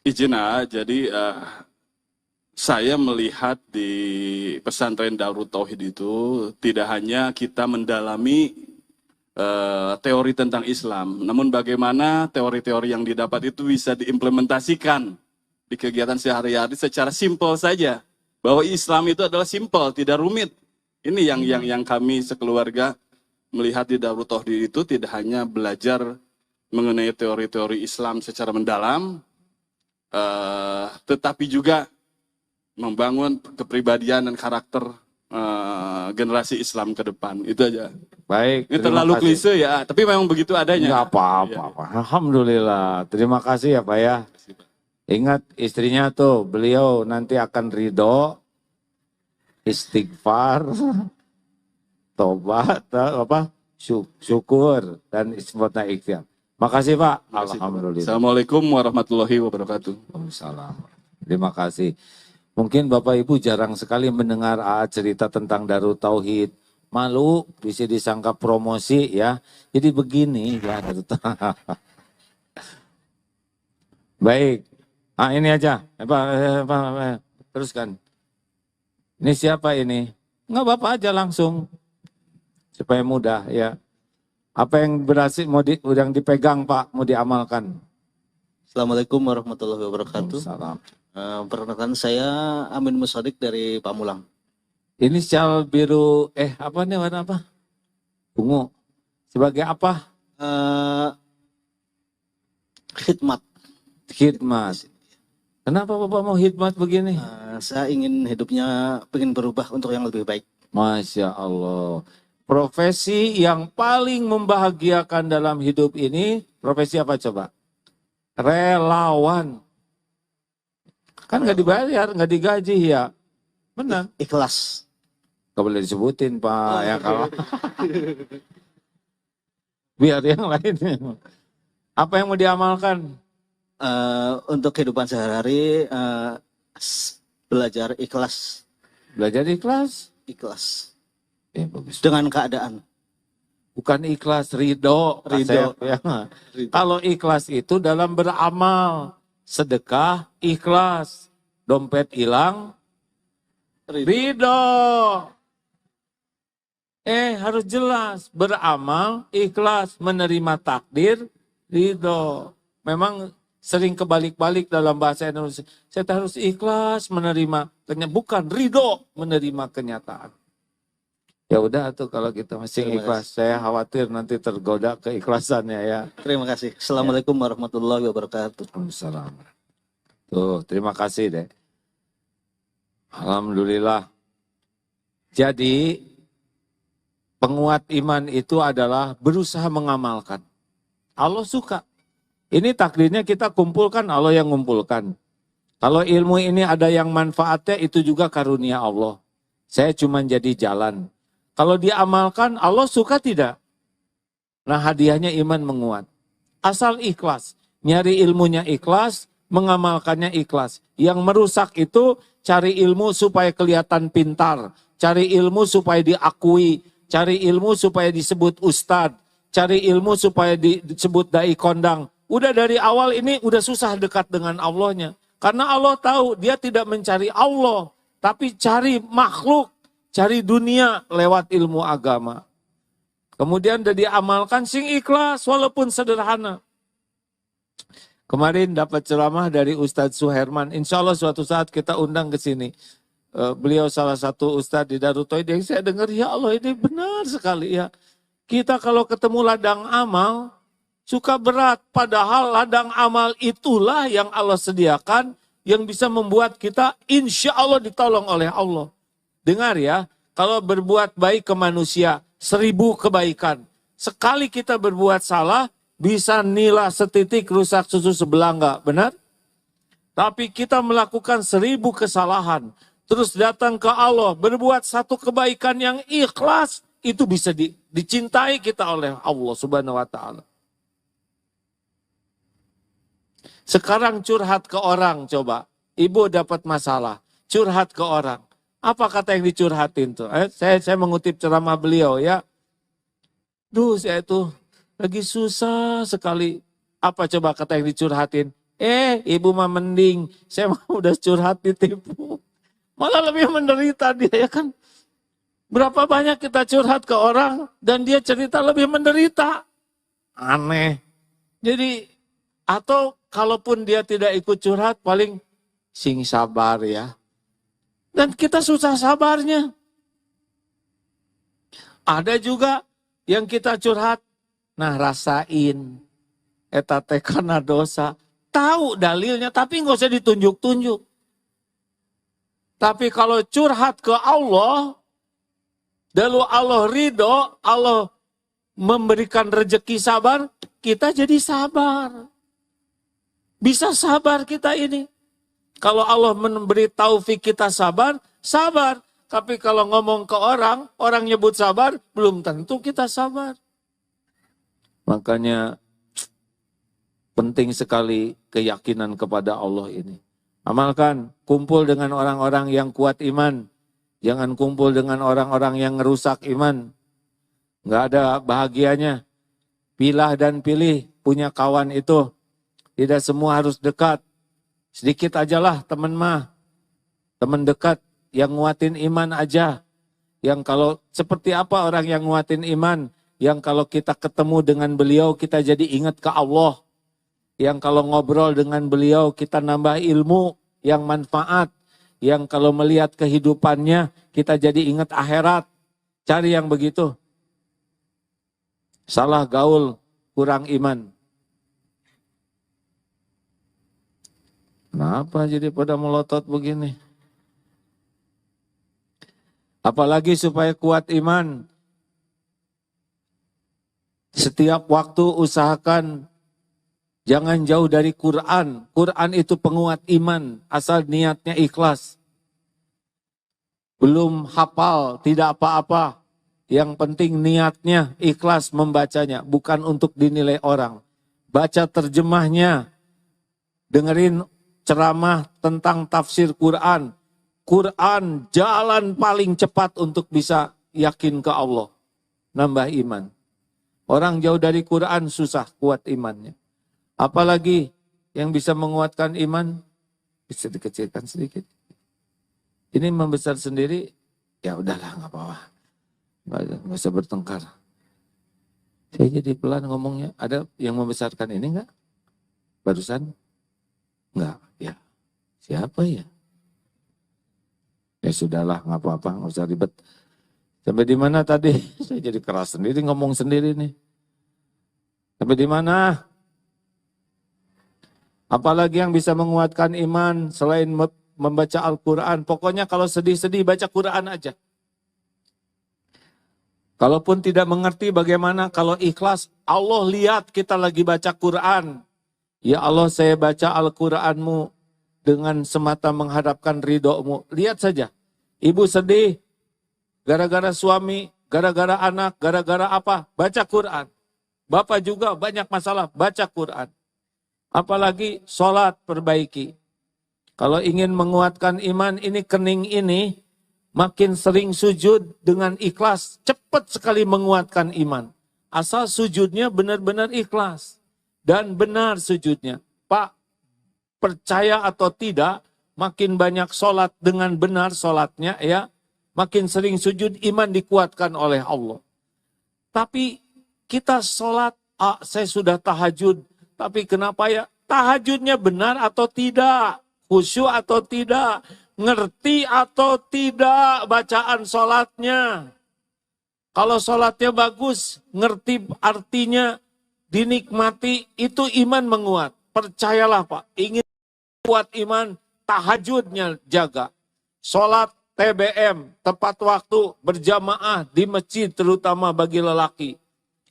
Izin jadi saya melihat di pesantren Darut Tauhid itu tidak hanya kita mendalami teori tentang Islam, namun bagaimana teori-teori yang didapat itu bisa diimplementasikan di kegiatan sehari-hari secara simpel saja. Bahwa Islam itu adalah simpel, tidak rumit. Ini yang kami sekeluarga melihat di Darut Tauhid itu tidak hanya belajar mengenai teori-teori Islam secara mendalam, tetapi juga membangun kepribadian dan karakter generasi Islam ke depan. Itu aja. Baik. Ini terlalu klise ya, tapi memang begitu adanya. Enggak apa-apa. Alhamdulillah. Terima kasih ya Pak ya. Ingat istrinya tuh, beliau nanti akan ridho, istighfar, tobat, syukur, dan istimewah ikhtiar. Makasih Pak. Alhamdulillah. Assalamualaikum warahmatullahi wabarakatuh. Waalaikumsalam. Terima kasih. Mungkin Bapak Ibu jarang sekali mendengar cerita tentang Darut Tauhid. Malu, bisa disangka promosi ya. Jadi begini ya Darut Tauhid. Baik. Ini aja. Teruskan. Ini siapa ini? Enggak Bapak aja langsung. Supaya mudah ya. Apa yang berhasil yang dipegang Pak, mau diamalkan? Assalamualaikum warahmatullahi wabarakatuh. Perkenalkan saya Amin Musadik dari Pamulang. Inisial biru, apa nih warna apa? Ungu. Sebagai apa? Khidmat. Khidmat. Kenapa Bapak mau khidmat begini? Saya ingin hidupnya ingin berubah untuk yang lebih baik. Masya Allah. Profesi yang paling membahagiakan dalam hidup ini, profesi apa coba? Relawan. Kan nggak dibayar, nggak digaji ya. Benar. Ikhlas. Gak boleh disebutin Pak, ya kalau. Biar yang lain. Apa yang mau diamalkan? Untuk kehidupan sehari-hari, belajar ikhlas. Belajar ikhlas? Ikhlas. Bagus. Dengan keadaan. Bukan ikhlas, ridho. Ridho. Ya. Kalau ikhlas itu dalam beramal. Sedekah, ikhlas. Dompet hilang, ridho. Harus jelas. Beramal, ikhlas. Menerima takdir, ridho. Memang sering kebalik-balik dalam bahasa Indonesia. Saya harus ikhlas menerima, bukan ridho menerima kenyataan. Ya udah tuh kalau kita masih ikhlas, saya khawatir nanti tergoda keikhlasannya ya. Terima kasih. Assalamualaikum warahmatullahi wabarakatuh. Waalaikumsalam. Tuh, terima kasih deh. Alhamdulillah. Jadi penguat iman itu adalah berusaha mengamalkan. Allah suka. Ini takdirnya kita kumpulkan, Allah yang ngumpulkan. Kalau ilmu ini ada yang manfaatnya, itu juga karunia Allah. Saya cuma jadi jalan. Kalau diamalkan, Allah suka tidak? Nah hadiahnya iman menguat. Asal ikhlas. Nyari ilmunya ikhlas, mengamalkannya ikhlas. Yang merusak itu cari ilmu supaya kelihatan pintar. Cari ilmu supaya diakui. Cari ilmu supaya disebut ustadz. Cari ilmu supaya disebut dai kondang. Udah dari awal ini udah susah dekat dengan Allahnya. Karena Allah tahu dia tidak mencari Allah. Tapi cari makhluk, cari dunia lewat ilmu agama. Kemudian udah diamalkan sing ikhlas walaupun sederhana. Kemarin dapat ceramah dari Ustadz Suherman. Insya Allah suatu saat kita undang ke sini. Beliau salah satu Ustadz di Darut Tauhid yang saya dengar, ya Allah ini benar sekali ya. Kita kalau ketemu ladang amal, suka berat. Padahal ladang amal itulah yang Allah sediakan, yang bisa membuat kita insya Allah ditolong oleh Allah. Dengar ya, kalau berbuat baik ke manusia, 1000 kebaikan. Sekali kita berbuat salah, bisa nila setitik rusak susu sebelanga, benar? Tapi kita melakukan 1000 kesalahan, terus datang ke Allah, berbuat satu kebaikan yang ikhlas, itu bisa dicintai kita oleh Allah Subhanahu wa Ta'ala. Sekarang curhat ke orang, coba. Ibu dapat masalah, curhat ke orang. Apa kata yang dicurhatin tuh? Saya mengutip ceramah beliau ya. Duh, saya itu lagi susah sekali. Apa coba kata yang dicurhatin? Ibu mah mending. Saya mah udah curhat ditipu. Malah lebih menderita dia ya kan. Berapa banyak kita curhat ke orang dan dia cerita lebih menderita. Aneh. Jadi, atau kalaupun dia tidak ikut curhat, paling sing sabar ya. Dan kita susah sabarnya. Ada juga yang kita curhat, nah rasain, eta teh karena dosa. Tahu dalilnya, tapi nggak usah ditunjuk-tunjuk. Tapi kalau curhat ke Allah, lalu Allah ridho, Allah memberikan rezeki sabar, kita jadi sabar. Bisa sabar kita ini. Kalau Allah memberi taufik kita sabar, sabar. Tapi kalau ngomong ke orang, orang nyebut sabar, belum tentu kita sabar. Makanya penting sekali keyakinan kepada Allah ini. Amalkan, kumpul dengan orang-orang yang kuat iman. Jangan kumpul dengan orang-orang yang ngerusak iman. Nggak ada bahagianya. Pilah dan pilih punya kawan itu. Tidak semua harus dekat. Sedikit ajalah teman mah. Teman dekat yang nguatin iman aja. Yang kalau seperti apa orang yang nguatin iman. Yang kalau kita ketemu dengan beliau kita jadi ingat ke Allah. Yang kalau ngobrol dengan beliau kita nambah ilmu yang manfaat. Yang kalau melihat kehidupannya kita jadi ingat akhirat. Cari yang begitu. Salah gaul, kurang iman. Kenapa jadi pada melotot begini? Apalagi supaya kuat iman. Setiap waktu usahakan jangan jauh dari Quran. Quran itu penguat iman, asal niatnya ikhlas. Belum hafal, tidak apa-apa. Yang penting niatnya ikhlas membacanya, bukan untuk dinilai orang. Baca terjemahnya, dengerin ceramah tentang tafsir Quran. Quran jalan paling cepat untuk bisa yakin ke Allah. Nambah iman. Orang jauh dari Quran susah kuat imannya. Apalagi yang bisa menguatkan iman, bisa dikecilkan sedikit. Ini membesar sendiri, ya udahlah nggak apa-apa. Nggak usah bertengkar. Saya jadi pelan ngomongnya. Ada yang membesarkan ini nggak? Barusan? Enggak, ya. Siapa ya? Ya sudahlah, nggak apa-apa, nggak usah ribet. Sampai di mana tadi? Saya jadi keras sendiri, ngomong sendiri nih. Sampai di mana? Apalagi yang bisa menguatkan iman selain membaca Al-Quran. Pokoknya kalau sedih-sedih baca Quran aja. Kalaupun tidak mengerti bagaimana, kalau ikhlas, Allah lihat kita lagi baca Quran. Ya Allah, saya baca Al-Quranmu dengan semata mengharapkan ridhomu. Lihat saja, ibu sedih, gara-gara suami, gara-gara anak, gara-gara apa? Baca Quran. Bapak juga banyak masalah, baca Quran. Apalagi sholat perbaiki. Kalau ingin menguatkan iman, ini kening ini, makin sering sujud dengan ikhlas, cepat sekali menguatkan iman. Asal sujudnya benar-benar ikhlas. Dan benar sujudnya. Pak, percaya atau tidak, makin banyak sholat dengan benar sholatnya, ya, makin sering sujud, iman dikuatkan oleh Allah. Tapi kita sholat, saya sudah tahajud, tapi kenapa ya tahajudnya benar atau tidak, khusyuk atau tidak, ngerti atau tidak bacaan sholatnya. Kalau sholatnya bagus, ngerti artinya, dinikmati, itu iman menguat. Percayalah Pak, ingin kuat iman, tahajudnya jaga. Sholat TBM, tepat waktu, berjamaah di masjid terutama bagi lelaki.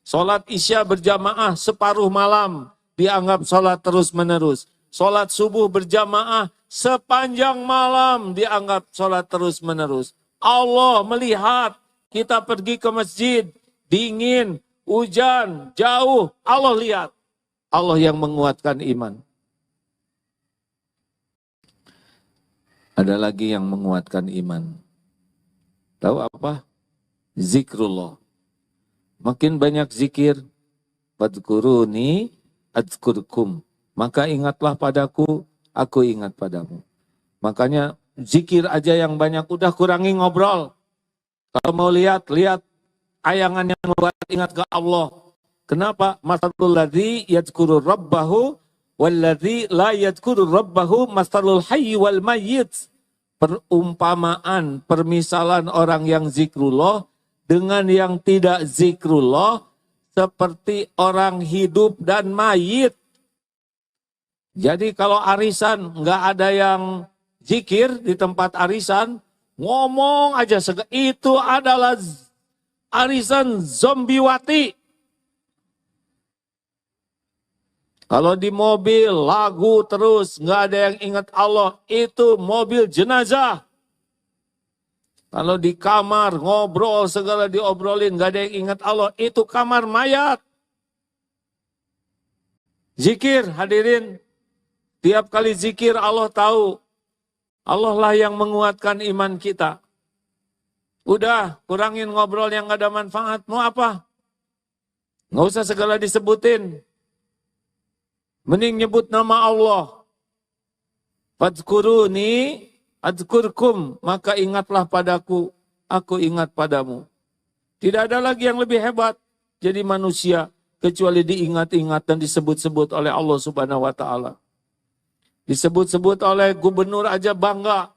Sholat isya berjamaah separuh malam, dianggap sholat terus menerus. Sholat subuh berjamaah sepanjang malam, dianggap sholat terus menerus. Allah melihat kita pergi ke masjid, dingin, hujan, jauh, Allah lihat. Allah yang menguatkan iman. Ada lagi yang menguatkan iman. Tahu apa? Zikrullah. Makin banyak zikir, fadhkuruni adzkurkum. Maka ingatlah padaku, aku ingat padamu. Makanya zikir aja yang banyak, udah kurangi ngobrol. Kalau mau lihat ayangan yang membuat ingat ke Allah. Kenapa? Masalul ladzi yadhkuru rabbahu walladzi la yadhkuru rabbahu masalul hayy wal mayyit. Perumpamaan, permisalan orang yang zikrullah dengan yang tidak zikrullah seperti orang hidup dan mayit. Jadi kalau arisan nggak ada yang zikir di tempat arisan, ngomong aja itu adalah arisan zombiwati. Kalau di mobil lagu terus nggak ada yang ingat Allah, itu mobil jenazah. Kalau di kamar ngobrol segala diobrolin nggak ada yang ingat Allah, itu kamar mayat. Zikir hadirin, tiap kali zikir Allah tahu. Allah lah yang menguatkan iman kita. Udah, kurangin ngobrol yang gak ada manfaat. Mau apa? Nggak usah segala disebutin. Mending nyebut nama Allah. Fadhkuruni adzkurkum. Maka ingatlah padaku, aku ingat padamu. Tidak ada lagi yang lebih hebat jadi manusia kecuali diingat-ingat dan disebut-sebut oleh Allah Subhanahu wa taala. Disebut-sebut oleh gubernur aja bangga.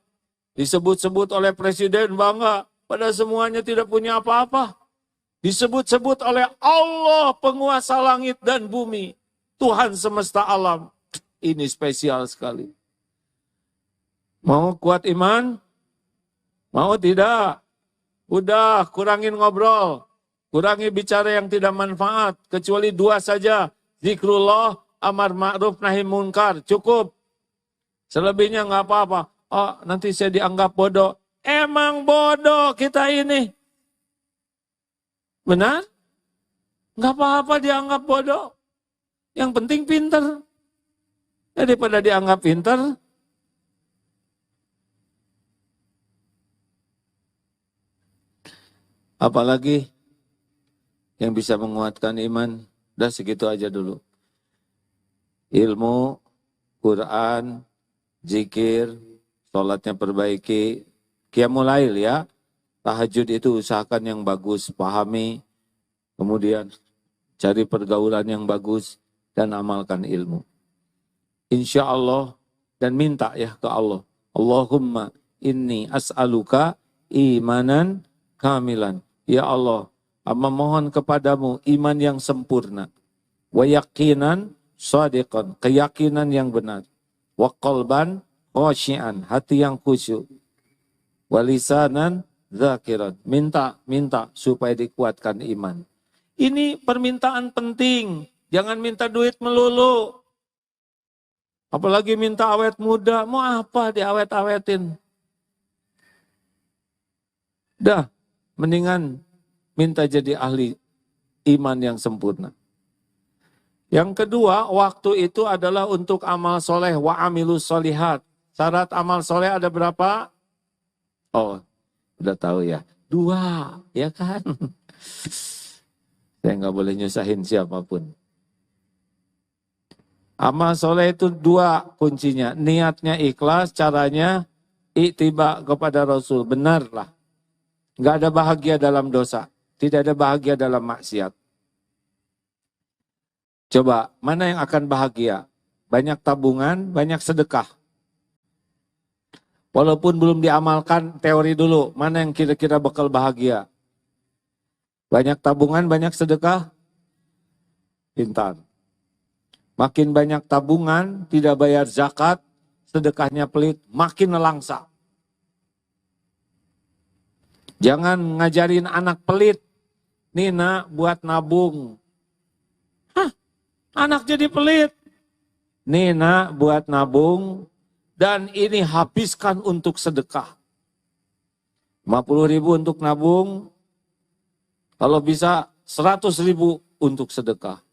Disebut-sebut oleh presiden bangga. Padahal semuanya tidak punya apa-apa. Disebut-sebut oleh Allah penguasa langit dan bumi. Tuhan semesta alam. Ini spesial sekali. Mau kuat iman? Mau tidak? Udah, kurangin ngobrol. Kurangi bicara yang tidak manfaat. Kecuali dua saja. Zikrullah, amar ma'ruf, nahi munkar. Cukup. Selebihnya nggak apa-apa. Oh, nanti saya dianggap bodoh. Emang bodoh kita ini. Benar? Nggak apa-apa dianggap bodoh. Yang penting pinter. Daripada dianggap pinter, apalagi yang bisa menguatkan iman. Udah segitu aja dulu. Ilmu, Quran, zikir, sholatnya perbaiki, qiyamul lail ya. Tahajud itu usahakan yang bagus, pahami. Kemudian cari pergaulan yang bagus dan amalkan ilmu. Insya Allah dan minta ya ke Allah. Allahumma inni as'aluka imanan kamilan. Ya Allah, amma mohon kepadamu iman yang sempurna. Wa yaqinan shadiqan, keyakinan yang benar. Wa qalban khashi'an, hati yang khusyuk. Wa lisanan dzakiran, minta supaya dikuatkan iman. Ini permintaan penting. Jangan minta duit melulu. Apalagi minta awet muda. Mau apa diawet-awetin? Dah, mendingan minta jadi ahli iman yang sempurna. Yang kedua, waktu itu adalah untuk amal soleh. Wa amilus solihat. Syarat amal soleh ada berapa? Oh, udah tahu ya. 2, ya kan? Saya nggak boleh nyusahin siapapun. Amal soleh itu 2 kuncinya. Niatnya ikhlas, caranya ittiba kepada Rasul. Benarlah. Nggak ada bahagia dalam dosa. Tidak ada bahagia dalam maksiat. Coba, mana yang akan bahagia? banyak tabungan, banyak sedekah. Walaupun belum diamalkan, teori dulu, mana yang kira-kira bakal bahagia. Banyak tabungan, banyak sedekah, pintar. Makin banyak tabungan, tidak bayar zakat, sedekahnya pelit, makin nelangsa. Jangan ngajarin anak pelit, nih nak buat nabung. Hah, anak jadi pelit. Nih nak buat nabung, dan ini habiskan untuk sedekah. 50.000 untuk nabung, kalau bisa 100.000 untuk sedekah.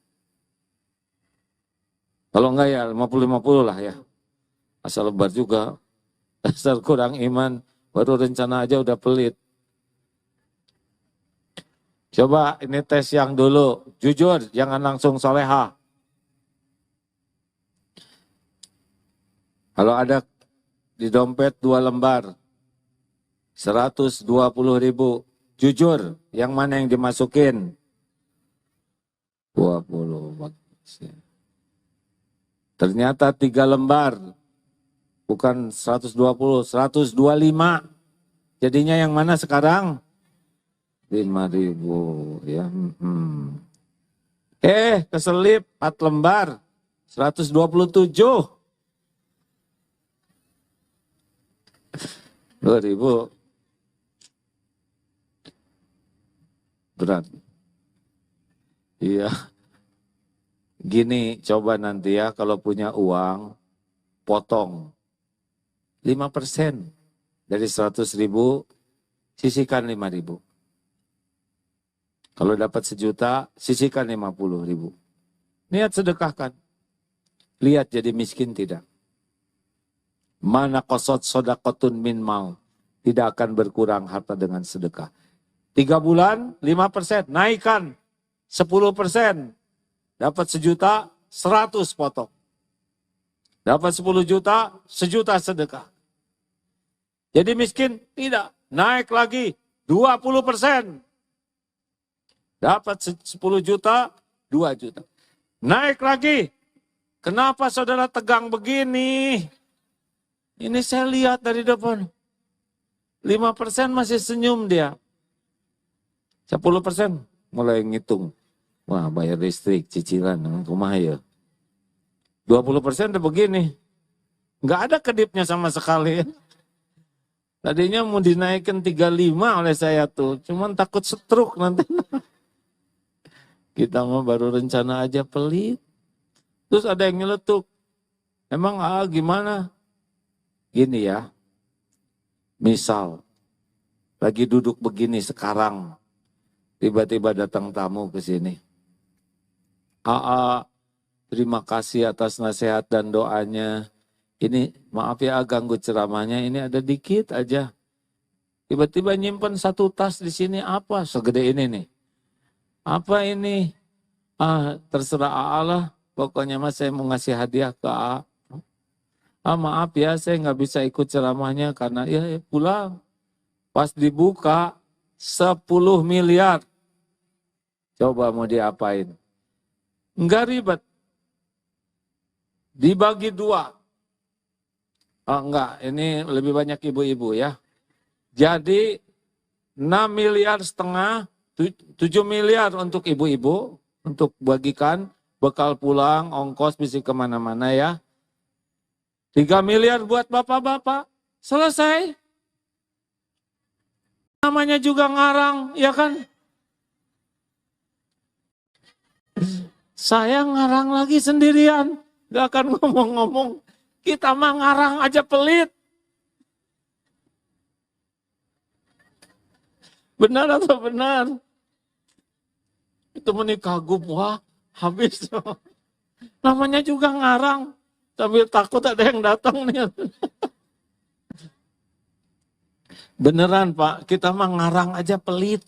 Kalau enggak ya 50-50 lah ya. Asal lebar juga, asal kurang iman, baru rencana aja udah pelit. Coba ini tes yang dulu, jujur, jangan langsung soleha. Kalau ada di dompet 2 lembar, 120.000, jujur, yang mana yang dimasukin? 20. Ternyata 3 lembar, bukan 120, 125. Jadinya yang mana sekarang? 5.000 ya. Keselip 4 lembar, 127. 2.000. Berat. Iya. Gini, coba nanti ya kalau punya uang, potong 5% dari 100.000, sisihkan 5.000. Kalau dapat 1.000.000, sisihkan 50.000. Niat sedekahkan. Lihat jadi miskin tidak. Mana qasad sodaqatun min mau. Tidak akan berkurang harta dengan sedekah. 3 bulan, 5%. Naikkan 10%. Dapat 1.000.000, 100 potong. Dapat 10 juta, 1.000.000 sedekah. Jadi miskin? Tidak. Naik lagi 20%. Dapat 10 juta, 2 juta. Naik lagi. Kenapa saudara tegang begini? Ini saya lihat dari depan. 5% masih senyum dia. 10% mulai ngitung. Wah, bayar listrik, cicilan, rumah ya. 20% udah begini. Nggak ada kedipnya sama sekali. Tadinya mau dinaikkan 35 oleh saya tuh. Cuman takut stroke nanti. Kita mah baru rencana aja pelit. Terus ada yang nyeletuk. Emang gimana? Gini ya, misal lagi duduk begini sekarang, tiba-tiba datang tamu ke sini. Terima kasih atas nasihat dan doanya. Ini maaf ya ganggu ceramahnya, ini ada dikit aja. Tiba-tiba nyimpen 1 tas di sini, apa? Segede ini nih. Apa ini? Terserah Allah, pokoknya mas saya mau ngasih hadiah ke A. Maaf ya, saya nggak bisa ikut ceramahnya karena ya pulang. Pas dibuka 10 miliar. Coba mau diapain? Enggak ribet. Dibagi 2. Enggak, ini lebih banyak ibu-ibu ya. Jadi 6,5 miliar, 7 miliar untuk ibu-ibu, untuk bagikan bekal pulang, ongkos bisa kemana-mana ya. 3 miliar buat bapak-bapak, selesai. Namanya juga ngarang, ya kan? Saya ngarang lagi sendirian, gak akan ngomong-ngomong. Kita mah ngarang aja pelit. Benar atau benar? Itu menikah kagum, wah habis. Namanya juga ngarang. Sambil takut ada yang datang nih. Beneran Pak, kita mah ngarang aja pelit.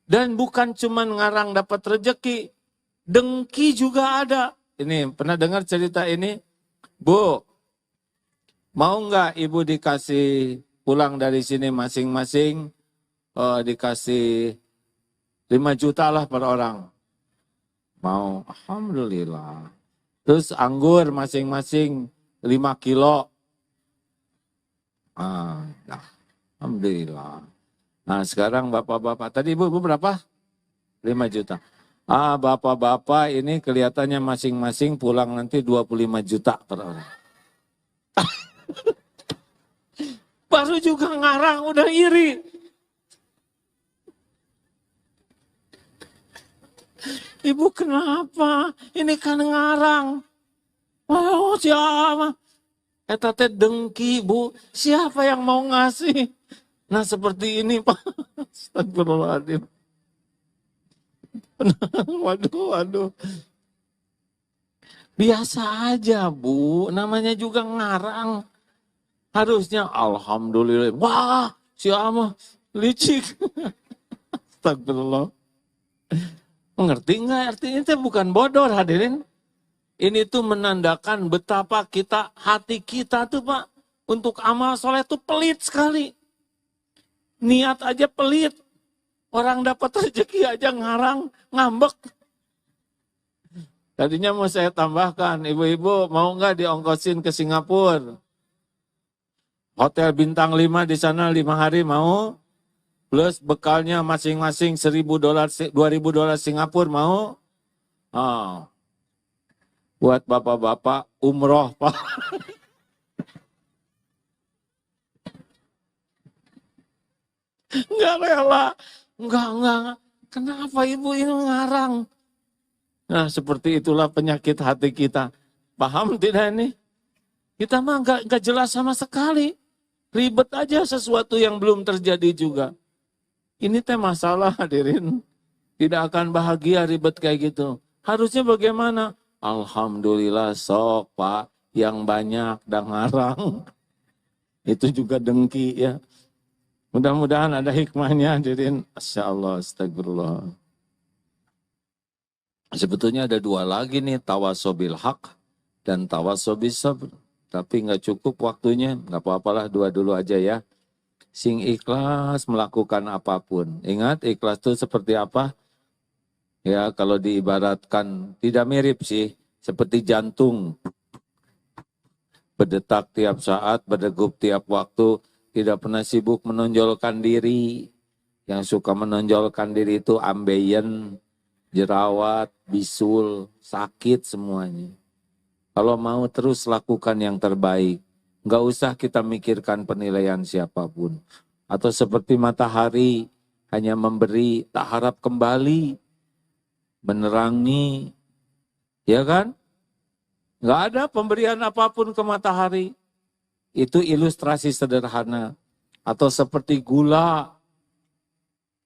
Dan bukan cuma ngarang dapat rejeki, dengki juga ada. Ini pernah dengar cerita ini? Bu, mau nggak ibu dikasih pulang dari sini masing-masing dikasih 5 juta lah per orang? Mau, alhamdulillah. Terus anggur masing-masing 5 kilo. Nah, alhamdulillah. Nah sekarang bapak-bapak, tadi ibu berapa? 5 juta. Bapak-bapak ini kelihatannya masing-masing pulang nanti 25 juta per orang. Baru juga ngarang udah iri. Ibu kenapa? Ini kan ngarang. Oh siapa? Eta teh dengki bu. Siapa yang mau ngasih? Nah seperti ini Pak. Astagfirullahaladzim. Waduh. Biasa aja bu. Namanya juga ngarang. Harusnya alhamdulillah. Wah siapa? Licik. Astagfirullah. Mengerti nggak? Artinya itu bukan bodoh hadirin. Ini tuh menandakan betapa hati kita tuh Pak, untuk amal soleh tuh pelit sekali. Niat aja pelit. Orang dapat rezeki aja ngarang, ngambek. Tadinya mau saya tambahkan, ibu-ibu mau nggak diongkosin ke Singapura? Hotel bintang 5 di sana 5 hari mau? Plus bekalnya masing-masing $1.000, $2.000 Singapura mau? Buat bapak-bapak umroh Pak. Enggak rela. Enggak. Kenapa ibu ini ngarang? Nah seperti itulah penyakit hati kita. Paham tidak ini? Kita mah enggak jelas sama sekali. Ribet aja sesuatu yang belum terjadi juga. Ini teh masalah hadirin. Tidak akan bahagia ribet kayak gitu. Harusnya bagaimana? Alhamdulillah sok Pak. Yang banyak dan ngarang. Itu juga dengki ya. Mudah-mudahan ada hikmahnya hadirin. Masya Allah, astagfirullah. Sebetulnya ada 2 lagi nih. Tawasobil haq dan tawasobis sabr. Tapi nggak cukup waktunya. Nggak apa-apalah 2 dulu aja ya. Sing ikhlas melakukan apapun. Ingat ikhlas itu seperti apa? Ya kalau diibaratkan tidak mirip sih. Seperti jantung. Berdetak tiap saat, berdegup tiap waktu. Tidak pernah sibuk menonjolkan diri. Yang suka menonjolkan diri itu ambeien, jerawat, bisul, sakit semuanya. Kalau mau terus lakukan yang terbaik. Nggak usah kita mikirkan penilaian siapapun. Atau seperti matahari, hanya memberi, tak harap kembali. Menerangi, ya kan? Nggak ada pemberian apapun ke matahari. Itu ilustrasi sederhana. Atau seperti gula.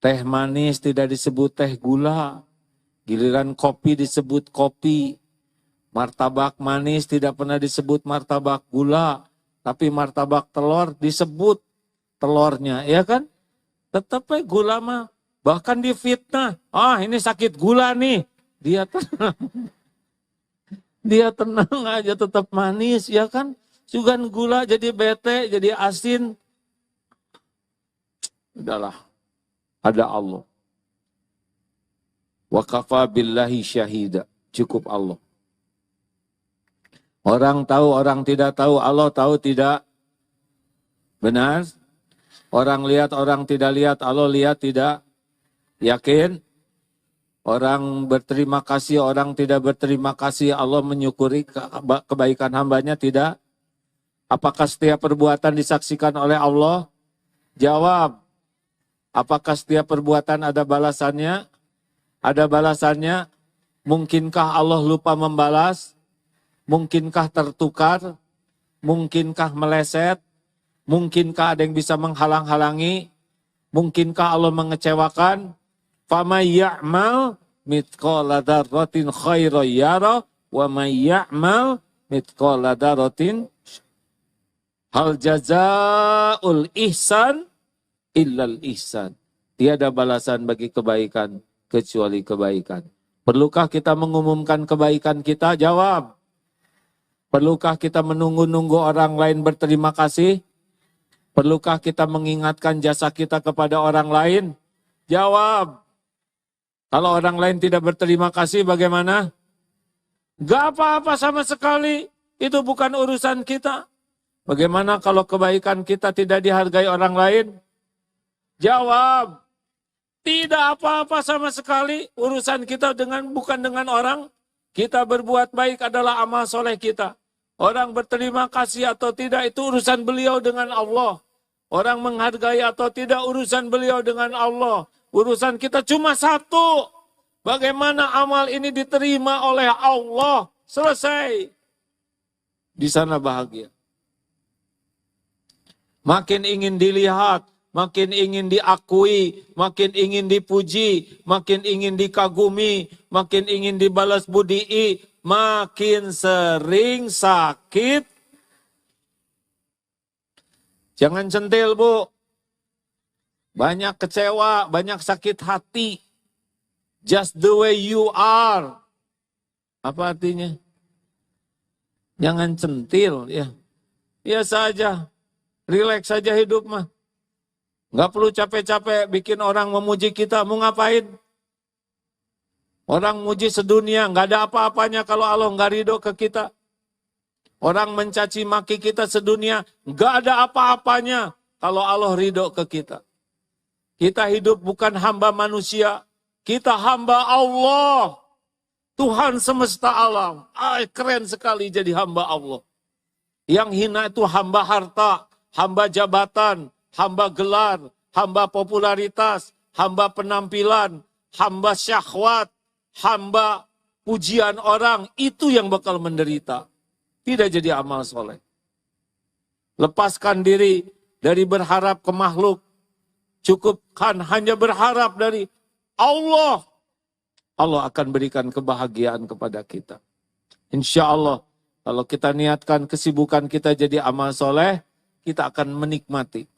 Teh manis tidak disebut teh gula. Giliran kopi disebut kopi. Martabak manis tidak pernah disebut martabak gula. Tapi martabak telur disebut telurnya, ya kan? Tetap gula mah. Bahkan difitnah. Ini sakit gula nih. Dia tenang. Dia tenang aja tetap manis, ya kan? Sugan gula jadi bete, jadi asin. Udahlah. Ada Allah. Wa kafa billahi syahida. Cukup Allah. Orang tahu, orang tidak tahu, Allah tahu tidak. Benar? Orang lihat, orang tidak lihat, Allah lihat tidak. Yakin? Orang berterima kasih, orang tidak berterima kasih, Allah menyukuri kebaikan hambanya tidak. Apakah setiap perbuatan disaksikan oleh Allah? Jawab. Apakah setiap perbuatan ada balasannya? Ada balasannya. Mungkinkah Allah lupa membalas? Mungkinkah tertukar? Mungkinkah meleset? Mungkinkah ada yang bisa menghalang-halangi? Mungkinkah Allah mengecewakan? Famay ya'mal mithqala dzarratin khairan yara wa may ya'mal mithqala dzarratin hal jazaa'ul ihsan illal ihsan. Tiada balasan bagi kebaikan kecuali kebaikan. Perlukah kita mengumumkan kebaikan kita? Jawab. Perlukah kita menunggu-nunggu orang lain berterima kasih? Perlukah kita mengingatkan jasa kita kepada orang lain? Jawab. Kalau orang lain tidak berterima kasih bagaimana? Gak apa-apa sama sekali. Itu bukan urusan kita. Bagaimana kalau kebaikan kita tidak dihargai orang lain? Jawab. Tidak apa-apa sama sekali. Urusan kita bukan dengan orang. Kita berbuat baik adalah amal soleh kita. Orang berterima kasih atau tidak itu urusan beliau dengan Allah. Orang menghargai atau tidak urusan beliau dengan Allah. Urusan kita cuma satu. Bagaimana amal ini diterima oleh Allah. Selesai. Di sana bahagia. Makin ingin dilihat, makin ingin diakui, makin ingin dipuji, makin ingin dikagumi, makin ingin dibalas budii, makin sering sakit. Jangan centil, Bu. Banyak kecewa, banyak sakit hati. Just the way you are. Apa artinya? Jangan centil, ya. Biasa aja. Relax saja hidup mah. Nggak perlu capek-capek bikin orang memuji kita. Mau ngapain? Orang muji sedunia, nggak ada apa-apanya kalau Allah nggak ridho ke kita. Orang mencaci maki kita sedunia, nggak ada apa-apanya kalau Allah ridho ke kita. Kita hidup bukan hamba manusia, kita hamba Allah. Tuhan semesta alam. Keren sekali jadi hamba Allah. Yang hina itu hamba harta, hamba jabatan, hamba gelar, hamba popularitas, hamba penampilan, hamba syahwat, hamba pujian orang. Itu yang bakal menderita. Tidak jadi amal soleh. Lepaskan diri dari berharap ke makhluk. Cukupkan hanya berharap dari Allah. Allah akan berikan kebahagiaan kepada kita. Insya Allah, kalau kita niatkan kesibukan kita jadi amal soleh, kita akan menikmati.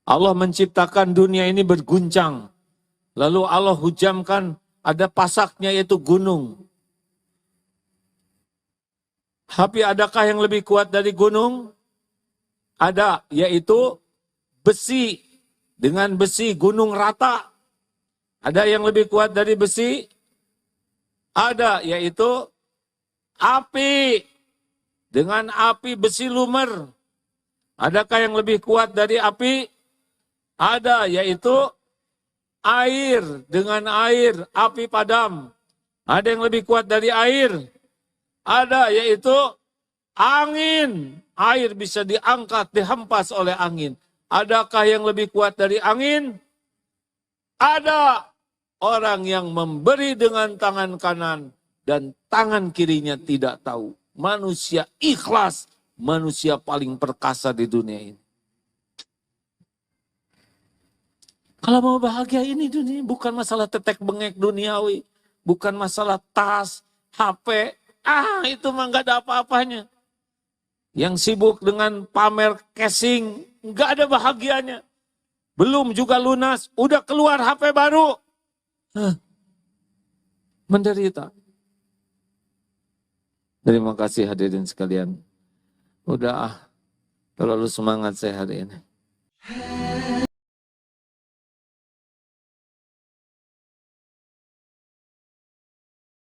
Allah menciptakan dunia ini berguncang. Lalu Allah hujamkan ada pasaknya yaitu gunung. Tapi adakah yang lebih kuat dari gunung? Ada, yaitu besi. Dengan besi gunung rata. Ada yang lebih kuat dari besi? Ada, yaitu api. Dengan api besi lumer. Adakah yang lebih kuat dari api? Ada, yaitu air. Dengan air, api padam. Ada yang lebih kuat dari air? Ada, yaitu angin. Air bisa diangkat, dihempas oleh angin. Adakah yang lebih kuat dari angin? Ada. Orang yang memberi dengan tangan kanan dan tangan kirinya tidak tahu. Manusia ikhlas, manusia paling perkasa di dunia ini. Kalau mau bahagia ini dunia, bukan masalah tetek bengek duniawi, bukan masalah tas, HP, itu mah nggak ada apa-apanya. Yang sibuk dengan pamer casing, nggak ada bahagianya. Belum juga lunas, udah keluar HP baru. Menderita. Terima kasih hadirin sekalian. Udah terlalu semangat saya hari ini.